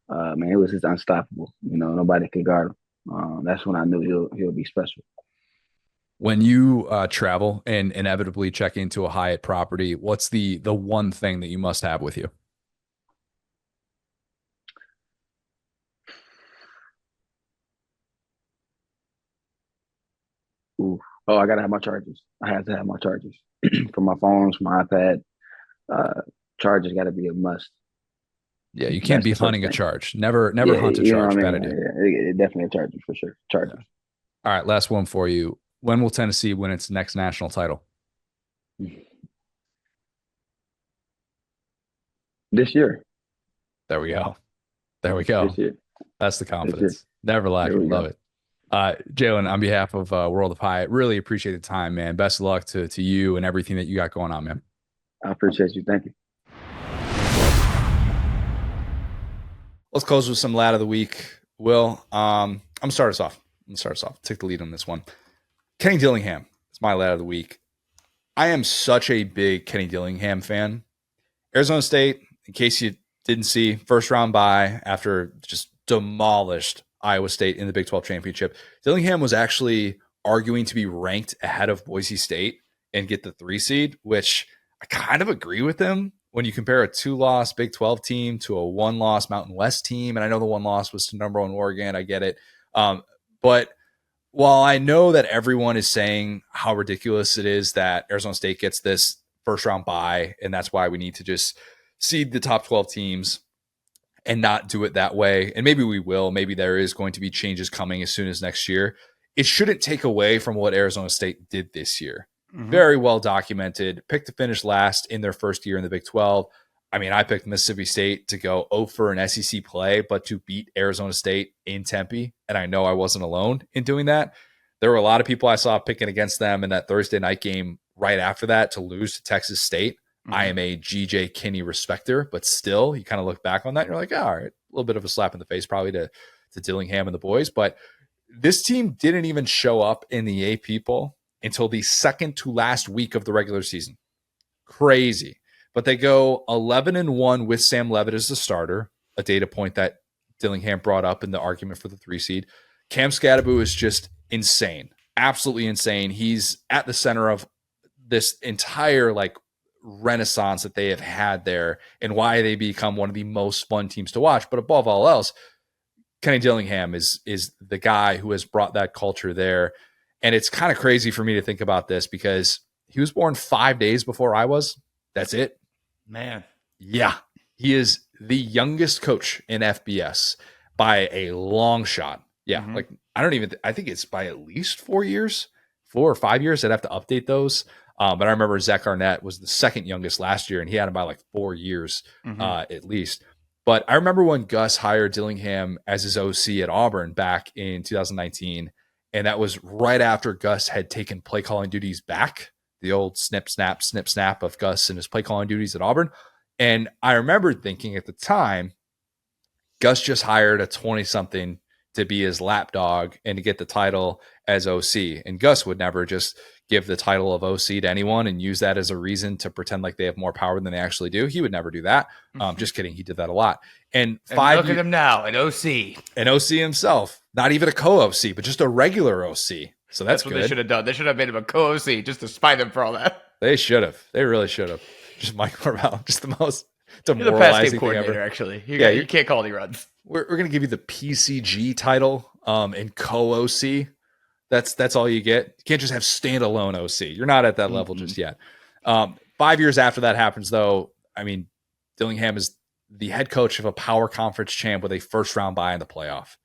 Man, it was just unstoppable. Nobody could guard him. That's when I knew he'll be special. When you travel and inevitably check into a Hyatt property, what's the one thing that you must have with you? Ooh. Oh, I gotta have my chargers. I have to have my chargers for my phones, my iPad. Chargers got to be a must. Yeah, you can't be hunting a charge. Never hunt a charge. Bad idea. Yeah, definitely a charger for sure. Chargers. Yeah. All right, last one for you. When will Tennessee win its next national title? This year. There we go. This year. That's the confidence. Never lacking. Love it. Jalin, on behalf of World of Hyatt, really appreciate the time, man. Best of luck to you and everything that you got going on, man. I appreciate you. Thank you. Let's close with some lad of the week. Will, I'm gonna start us off. Take the lead on this one. Kenny Dillingham is my lad of the week. I am such a big Kenny Dillingham fan. Arizona State, in case you didn't see, first round bye after just demolished Iowa State in the Big 12 championship. Dillingham was actually arguing to be ranked ahead of Boise State and get the 3 seed, which I kind of agree with him when you compare a 2-loss Big 12 team to a 1-loss Mountain West team. And I know the 1 loss was to number 1 Oregon. I get it. But while I know that everyone is saying how ridiculous it is that Arizona State gets this first round bye, and that's why we need to just seed the top 12 teams and not do it that way. And maybe we will. Maybe there is going to be changes coming as soon as next year. It shouldn't take away from what Arizona State did this year. Mm-hmm. Very well documented. Picked to finish last in their first year in the Big 12. I mean, I picked Mississippi State to go 0 for an SEC play, but to beat Arizona State in Tempe. And I know I wasn't alone in doing that. There were a lot of people I saw picking against them in that Thursday night game right after that to lose to Texas State. Mm-hmm. I am a G.J. Kinney respecter, but still, you kind of look back on that and you're like, all right, a little bit of a slap in the face probably to Dillingham and the boys. But this team didn't even show up in the AP poll until the second to last week of the regular season. Crazy. But they go 11-1 with Sam Levitt as the starter, a data point that Dillingham brought up in the argument for the 3 seed. Cam Skattebo is just insane, absolutely insane. He's at the center of this entire like renaissance that they have had there and why they become one of the most fun teams to watch. But above all else, Kenny Dillingham is the guy who has brought that culture there. And it's kind of crazy for me to think about this because he was born 5 days before I was. That's it. Man. Yeah. He is the youngest coach in FBS by a long shot. Yeah. Like, I think it's by at least 4 years, 4 or 5 years. I'd have to update those. But I remember Zach Arnett was the second youngest last year, and he had him by like 4 years at least. But I remember when Gus hired Dillingham as his OC at Auburn back in 2019, and that was right after Gus had taken play calling duties back, the old snip, snap of Gus and his play calling duties at Auburn. And I remember thinking at the time, Gus just hired a 20-something to be his lapdog and to get the title as OC. And Gus would never just give the title of OC to anyone and use that as a reason to pretend like they have more power than they actually do. He would never do that. Just kidding. He did that a lot. And look at him now, an OC. An OC himself. Not even a co-OC, but just a regular OC. So that's what good. They should have done. They should have made him a co-OC just to spite him for all that. They should have. They really should have. Just Mike Norvell. Just the most demoralizing You're the pass game coordinator, ever. Actually. You can't call any runs. We're going to give you the PCG title and co-OC. That's all you get. You can't just have standalone OC. You're not at that level just yet. 5 years after that happens, though, I mean, Dillingham is the head coach of a power conference champ with a first-round bye in the playoff.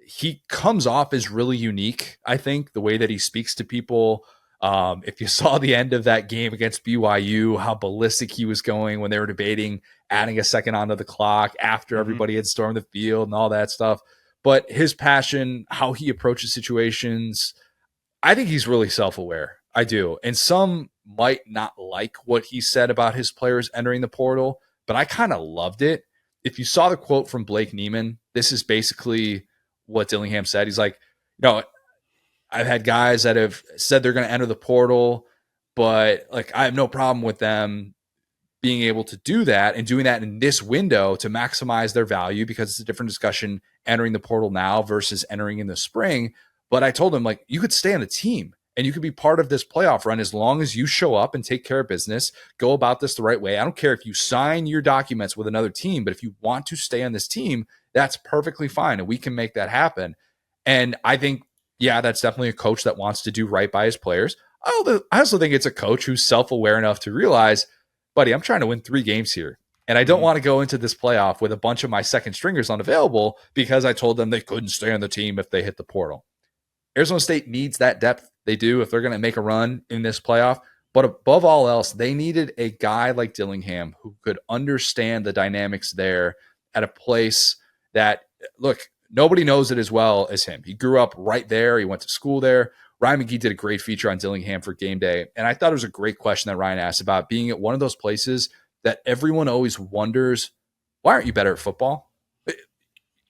He comes off as really unique, I think, the way that he speaks to people. If you saw the end of that game against BYU, how ballistic he was going when they were debating adding a second onto the clock after everybody had stormed the field and all that stuff. But his passion, how he approaches situations, I think he's really self-aware. I do. And some might not like what he said about his players entering the portal, but I kind of loved it. If you saw the quote from Blake Neiman, this is basically what Dillingham said. He's like, I've had guys that have said they're going to enter the portal, but like I have no problem with them being able to do that and doing that in this window to maximize their value because it's a different discussion entering the portal now versus entering in the spring. But I told him, like, you could stay on the team and you could be part of this playoff run as long as you show up and take care of business, go about this the right way. I don't care if you sign your documents with another team, but if you want to stay on this team, that's perfectly fine. And we can make that happen. And I think, yeah, that's definitely a coach that wants to do right by his players. I also think it's a coach who's self-aware enough to realize, buddy, I'm trying to win 3 games here. And I don't want to go into this playoff with a bunch of my second stringers unavailable because I told them they couldn't stay on the team if they hit the portal. Arizona State needs that depth. They do if they're going to make a run in this playoff. But above all else, they needed a guy like Dillingham who could understand the dynamics there at a place that, look, nobody knows it as well as him. He grew up right there. He went to school there. Ryan McGee did a great feature on Dillingham for Game Day. And I thought it was a great question that Ryan asked about being at one of those places that everyone always wonders, why aren't you better at football?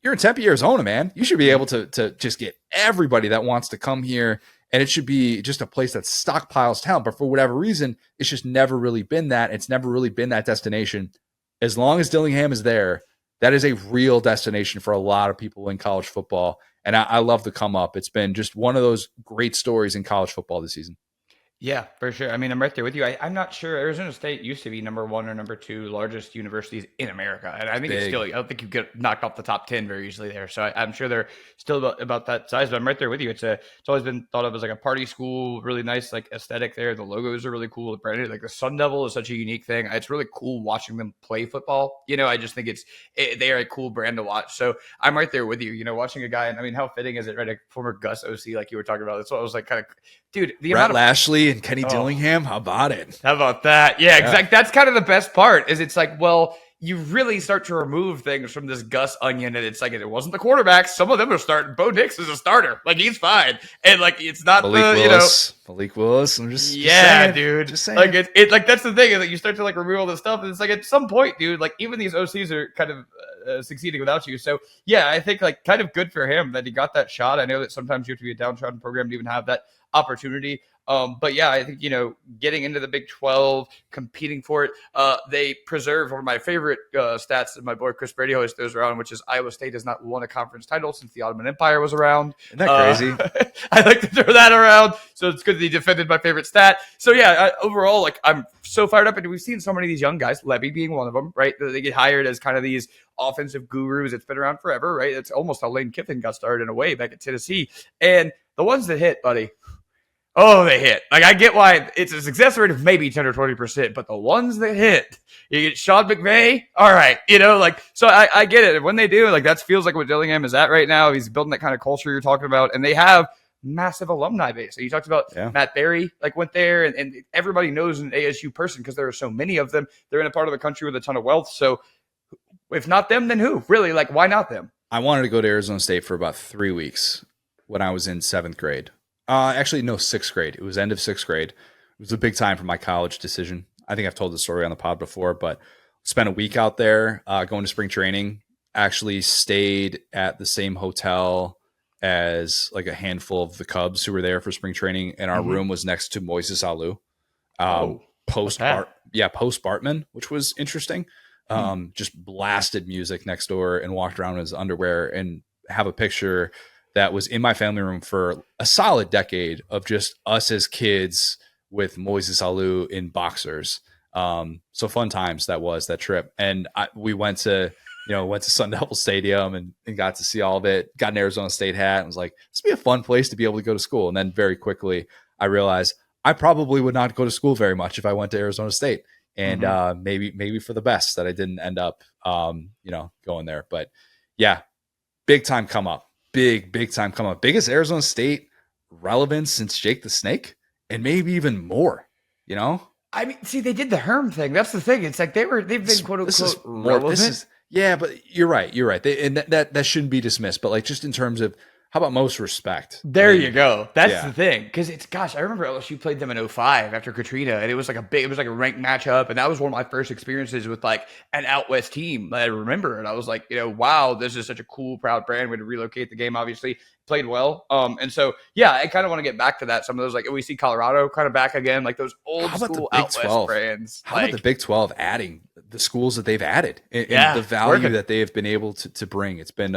You're in Tempe, Arizona, man. You should be able to just get everybody that wants to come here. And it should be just a place that stockpiles talent. But for whatever reason, it's just never really been that. It's never really been that destination. As long as Dillingham is there, that is a real destination for a lot of people in college football. And I love the come up. It's been just one of those great stories in college football this season. Yeah, for sure. I mean, I'm right there with you. I'm not sure. Arizona State used to be number 1 or number 2 largest universities in America. And I think it's still, I don't think you get knocked off the top 10 very easily there. So I'm sure they're still about that size, but I'm right there with you. It's always been thought of as like a party school, really nice, like aesthetic there. The logos are really cool. Branded, like the Sun Devil is such a unique thing. It's really cool watching them play football. I just think they are a cool brand to watch. So I'm right there with you, watching a guy. And I mean, how fitting is it, right? A former Gus OC, like you were talking about. That's what I was like, kind of, dude, the Brett amount of Lashley and Kenny Dillingham, how about it? How about that? Yeah, exactly. That's kind of the best part is it's like, well, you really start to remove things from this Gus onion, and it's like it wasn't the quarterbacks. Some of them are starting. Bo Nix is a starter, like he's fine, and like it's not Malik Willis. I'm just saying, dude. Just saying. Like it like that's the thing is that you start to like remove all this stuff, and it's like at some point, dude, like even these OCs are kind of succeeding without you. So yeah, I think like kind of good for him that he got that shot. I know that sometimes you have to be a downtrodden program to even have that opportunity. But yeah, I think, getting into the Big 12, competing for it, they preserved one of my favorite stats that my boy Chris Brady always throws around, which is Iowa State has not won a conference title since the Ottoman Empire was around. Isn't that crazy? I like to throw that around, so it's good that he defended my favorite stat. So yeah, overall, like, I'm so fired up, and we've seen so many of these young guys, Levy being one of them, right? They get hired as kind of these offensive gurus. It's been around forever, right? It's almost how Lane Kiffin got started in a way back at Tennessee. And the ones that hit, buddy, oh, they hit. Like, I get why it's a success rate of maybe 10 or 20%, but the ones that hit, you get Sean McVay, all right, so I get it. And when they do, like, that feels like what Dillingham is at right now. He's building that kind of culture you're talking about, and they have massive alumni base. So you talked about Matt Berry, like, went there, and everybody knows an ASU person because there are so many of them. They're in a part of the country with a ton of wealth. So if not them, then who? Really, like, why not them? I wanted to go to Arizona State for about 3 weeks when I was in 7th grade. Actually, no, 6th grade. It was end of 6th grade. It was a big time for my college decision. I think I've told the story on the pod before, but spent a week out there going to spring training. Actually stayed at the same hotel as like a handful of the Cubs who were there for spring training, and our room was next to Moises Alou. Post Bartman, which was interesting. Just blasted music next door and walked around in his underwear, and have a picture that was in my family room for a solid decade of just us as kids with Moises Alou in boxers. So fun times that trip. And we went to Sun Devil Stadium and got to see all of it, got an Arizona State hat, and was like, this would be a fun place to be able to go to school. And then very quickly I realized I probably would not go to school very much if I went to Arizona State. And maybe for the best that I didn't end up going there. But yeah, big time come up. Big time come up. Biggest Arizona State relevance since Jake the Snake, and maybe even more, I mean, see, they did the Herm thing. That's the thing. It's like they've been quote unquote relevant. Yeah, but you're right. And that shouldn't be dismissed. But like, just in terms of, how about most respect? There you go. That's the thing. Because I remember LSU played them in 2005 after Katrina, and it was like a ranked matchup. And that was one of my first experiences with like an out West team that I remember. And I was like, wow, this is such a cool, proud brand. We had to relocate the game, obviously. Played well. And so, yeah, I kind of want to get back to that. Some of those, like, we see Colorado kind of back again, like those old school out West brands. How about the Big 12 adding the schools that they've added and the value that they have been able to bring? It's been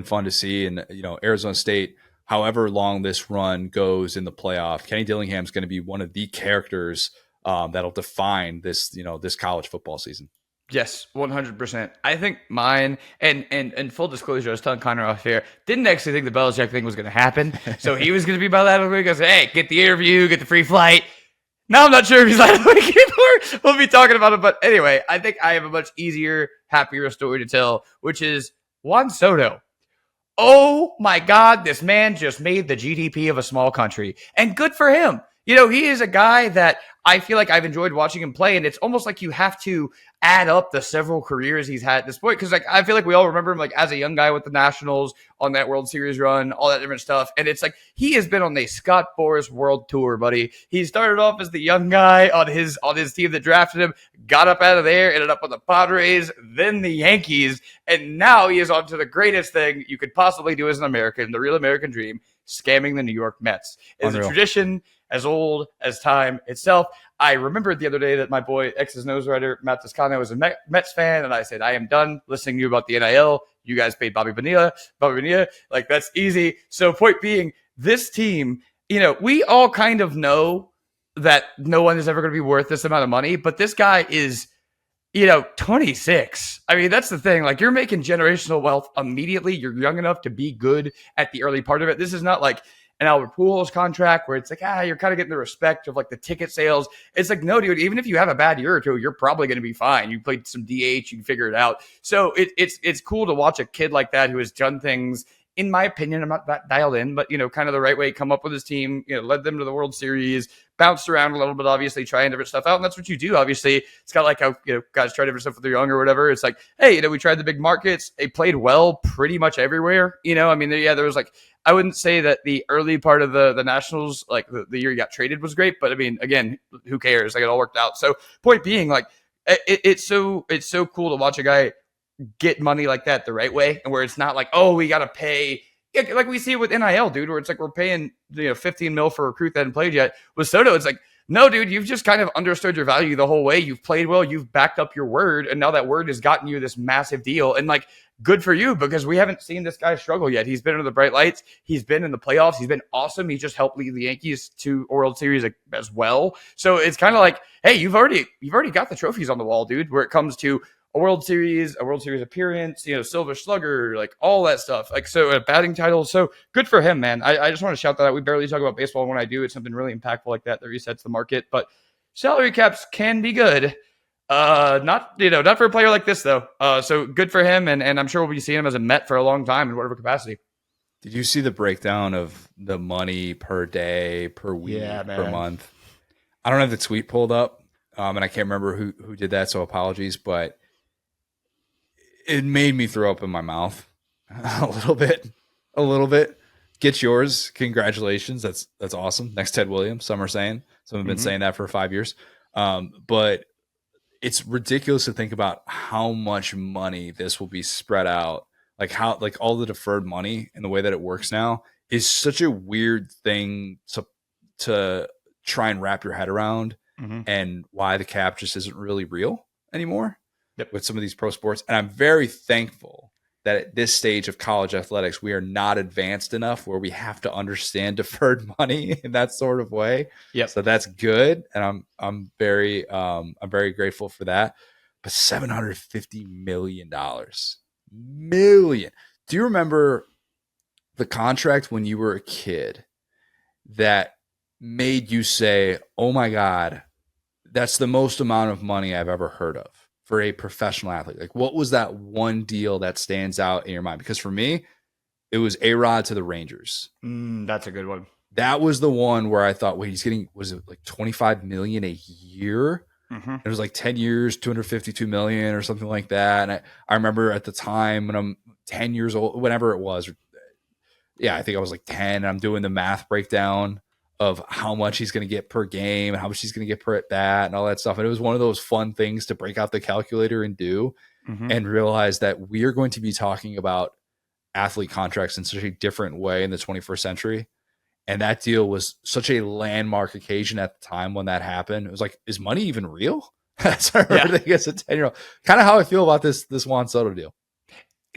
fun to see. And, Arizona State, however long this run goes in the playoff, Kenny Dillingham is going to be one of the characters that'll define this college football season. Yes, 100%. I think mine, and full disclosure, I was telling Connor off here, didn't actually think the Belichick thing was going to happen. So he was going to be by that week. I said, hey, get the interview, get the free flight. Now I'm not sure if he's that week anymore. We'll be talking about it. But anyway, I think I have a much easier, happier story to tell, which is Juan Soto. Oh my God, this man just made the GDP of a small country. And good for him. He is a guy that I feel like I've enjoyed watching him play, and it's almost like you have to add up the several careers he's had at this point. Because I feel like we all remember him like as a young guy with the Nationals on that World Series run, all that different stuff. And it's like he has been on the Scott Boras World Tour, buddy. He started off as the young guy on his team that drafted him, got up out of there, ended up on the Padres, then the Yankees, and now he is on to the greatest thing you could possibly do as an American, the real American dream, scamming the New York Mets. It's a tradition as old as time itself. I remembered the other day that my boy, X's nose writer, Matt Toscano, was a Mets fan, and I said, I am done listening to you about the NIL. You guys paid Bobby Bonilla. Like, that's easy. So point being, this team, we all kind of know that no one is ever going to be worth this amount of money, but this guy is, 26. I mean, that's the thing. Like, you're making generational wealth immediately. You're young enough to be good at the early part of it. This is not like an Albert Pujols contract where it's like, you're kind of getting the respect of like the ticket sales. It's like, no, dude, even if you have a bad year or two, you're probably going to be fine. You played some DH, you can figure it out. So it's cool to watch a kid like that who has done things, in my opinion, I'm not that dialed in, but, kind of the right way, come up with his team, led them to the World Series, bounced around a little bit, obviously trying different stuff out. And that's what you do. Obviously, it's got like how, guys try different stuff with their young or whatever. It's like, hey, we tried the big markets. They played well pretty much everywhere. I mean, there was like, I wouldn't say that the early part of the Nationals, like the year he got traded, was great, but I mean, again, who cares? Like, it all worked out. So point being, like, it's so cool to watch a guy get money like that the right way, and where it's not like, oh, we got to pay like we see it with NIL, dude, where it's like we're paying 15 mil for a recruit that hadn't played yet. With Soto, it's like, no, dude, you've just kind of understood your value the whole way. You've played well, you've backed up your word, and now that word has gotten you this massive deal. And like, good for you, because we haven't seen this guy struggle yet. He's been under the bright lights. He's been in the playoffs. He's been awesome. He just helped lead the Yankees to a World Series as well. So it's kind of like, hey, you've already got the trophies on the wall, dude, where it comes to a World Series appearance, Silver Slugger, like all that stuff. Like, so a batting title. So good for him, man. I just want to shout that out. We barely talk about baseball. And when I do, it's something really impactful like that resets the market. But salary caps can be good. Not for a player like this though. So good for him. And I'm sure we'll be seeing him as a Met for a long time in whatever capacity. Did you see the breakdown of the money per day, per week, per month? I don't have the tweet pulled up. And I can't remember who did that. So apologies, but it made me throw up in my mouth a little bit. Get yours. Congratulations. That's awesome. Next Ted Williams. Some are saying. Some have been saying that for 5 years. But it's ridiculous to think about how much money this will be spread out. Like how, like all the deferred money and the way that it works now is such a weird thing to try and wrap your head around, and why the cap just isn't really real anymore. With some of these pro sports. And I'm very thankful that at this stage of college athletics, we are not advanced enough where we have to understand deferred money in that sort of way. So that's good. And I'm very grateful for that. But $750 million. Do you remember the contract when you were a kid that made you say, oh my God, that's the most amount of money I've ever heard of for a professional athlete? Like, what was that one deal that stands out in your mind? Because for me, it was A-Rod to the Rangers. That's a good one. That was the one where I thought, wait, he's getting, was it like $25 million a year? It was like 10 years, $252 million or something like that. And I remember at the time when I'm 10 years old, whenever it was, I think I was like 10, and I'm doing the math breakdown of how much he's going to get per game and how much he's going to get per at bat and all that stuff. And it was one of those fun things to break out the calculator and do, and realize that we are going to be talking about athlete contracts in such a different way in the 21st century. And that deal was such a landmark occasion at the time when that happened. It was like, is money even real? That's I remember thinking as a 10-year-old. Kind of how I feel about this Juan Soto deal.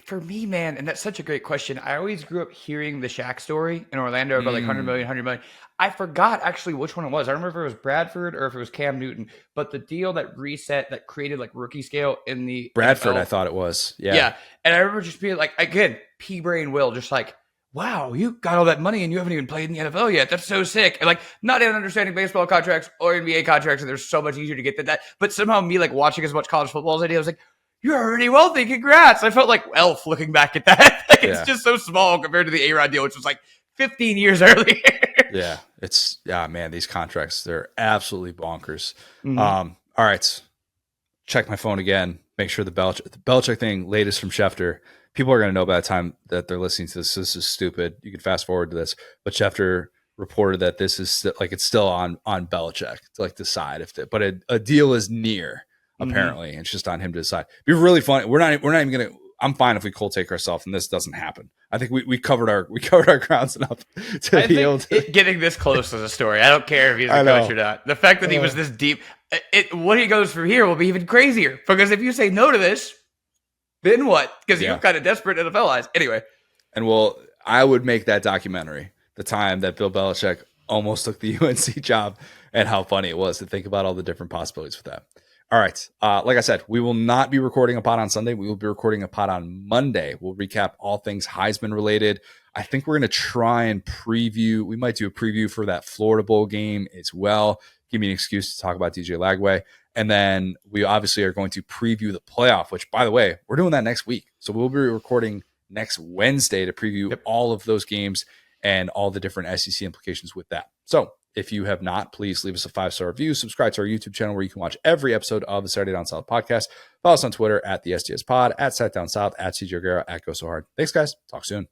For me, man, and that's such a great question. I always grew up hearing the Shaq story in Orlando about like 100 million. I forgot actually which one it was. I don't remember if it was Bradford or if it was Cam Newton, but the deal that reset, that created like rookie scale in the Bradford, NFL. I thought it was. Yeah. And I remember just being like, again, P-Brain Will, just like, wow, you got all that money and you haven't even played in the NFL yet. That's so sick. And like, not even understanding baseball contracts or NBA contracts, and they're so much easier to get than that. But somehow me like watching as much college football as I did, I was like, you're already wealthy. Congrats. I felt like Elf looking back at that. Like, it's just so small compared to the A-Rod deal, which was like 15 years earlier. Man, these contracts, they're absolutely bonkers. All right. Check my phone again. Make sure the Belichick thing, latest from Schefter. People are going to know by the time that they're listening to this. This is stupid. You can fast forward to this. But Schefter reported that this is like, it's still on Belichick to like decide if but a deal is near. Apparently, it's just on him to decide. It'd be really fun. We're not even gonna. I'm fine if we cold take ourselves and this doesn't happen. I think we covered our grounds enough to be able to getting this close is a story. I don't care if he's a coach or not. The fact that he was this deep, what he goes from here will be even crazier. Because if you say no to this, then what? Because you're kind of desperate NFL eyes. Anyway, and I would make that documentary the time that Bill Belichick almost took the UNC job, and how funny it was to think about all the different possibilities with that. All right. Like I said, we will not be recording a pod on Sunday. We will be recording a pod on Monday. We'll recap all things Heisman related. I think we're going to try and preview. We might do a preview for that Florida Bowl game as well. Give me an excuse to talk about DJ Lagway. And then we obviously are going to preview the playoff, which, by the way, we're doing that next week. So we'll be recording next Wednesday to preview all of those games and all the different SEC implications with that. So if you have not, please leave us a 5-star review. Subscribe to our YouTube channel where you can watch every episode of the Saturday Down South podcast. Follow us on Twitter at the SDS Pod, at Sat Down South, at CJ Guerrero, at Go So Hard. Thanks, guys. Talk soon.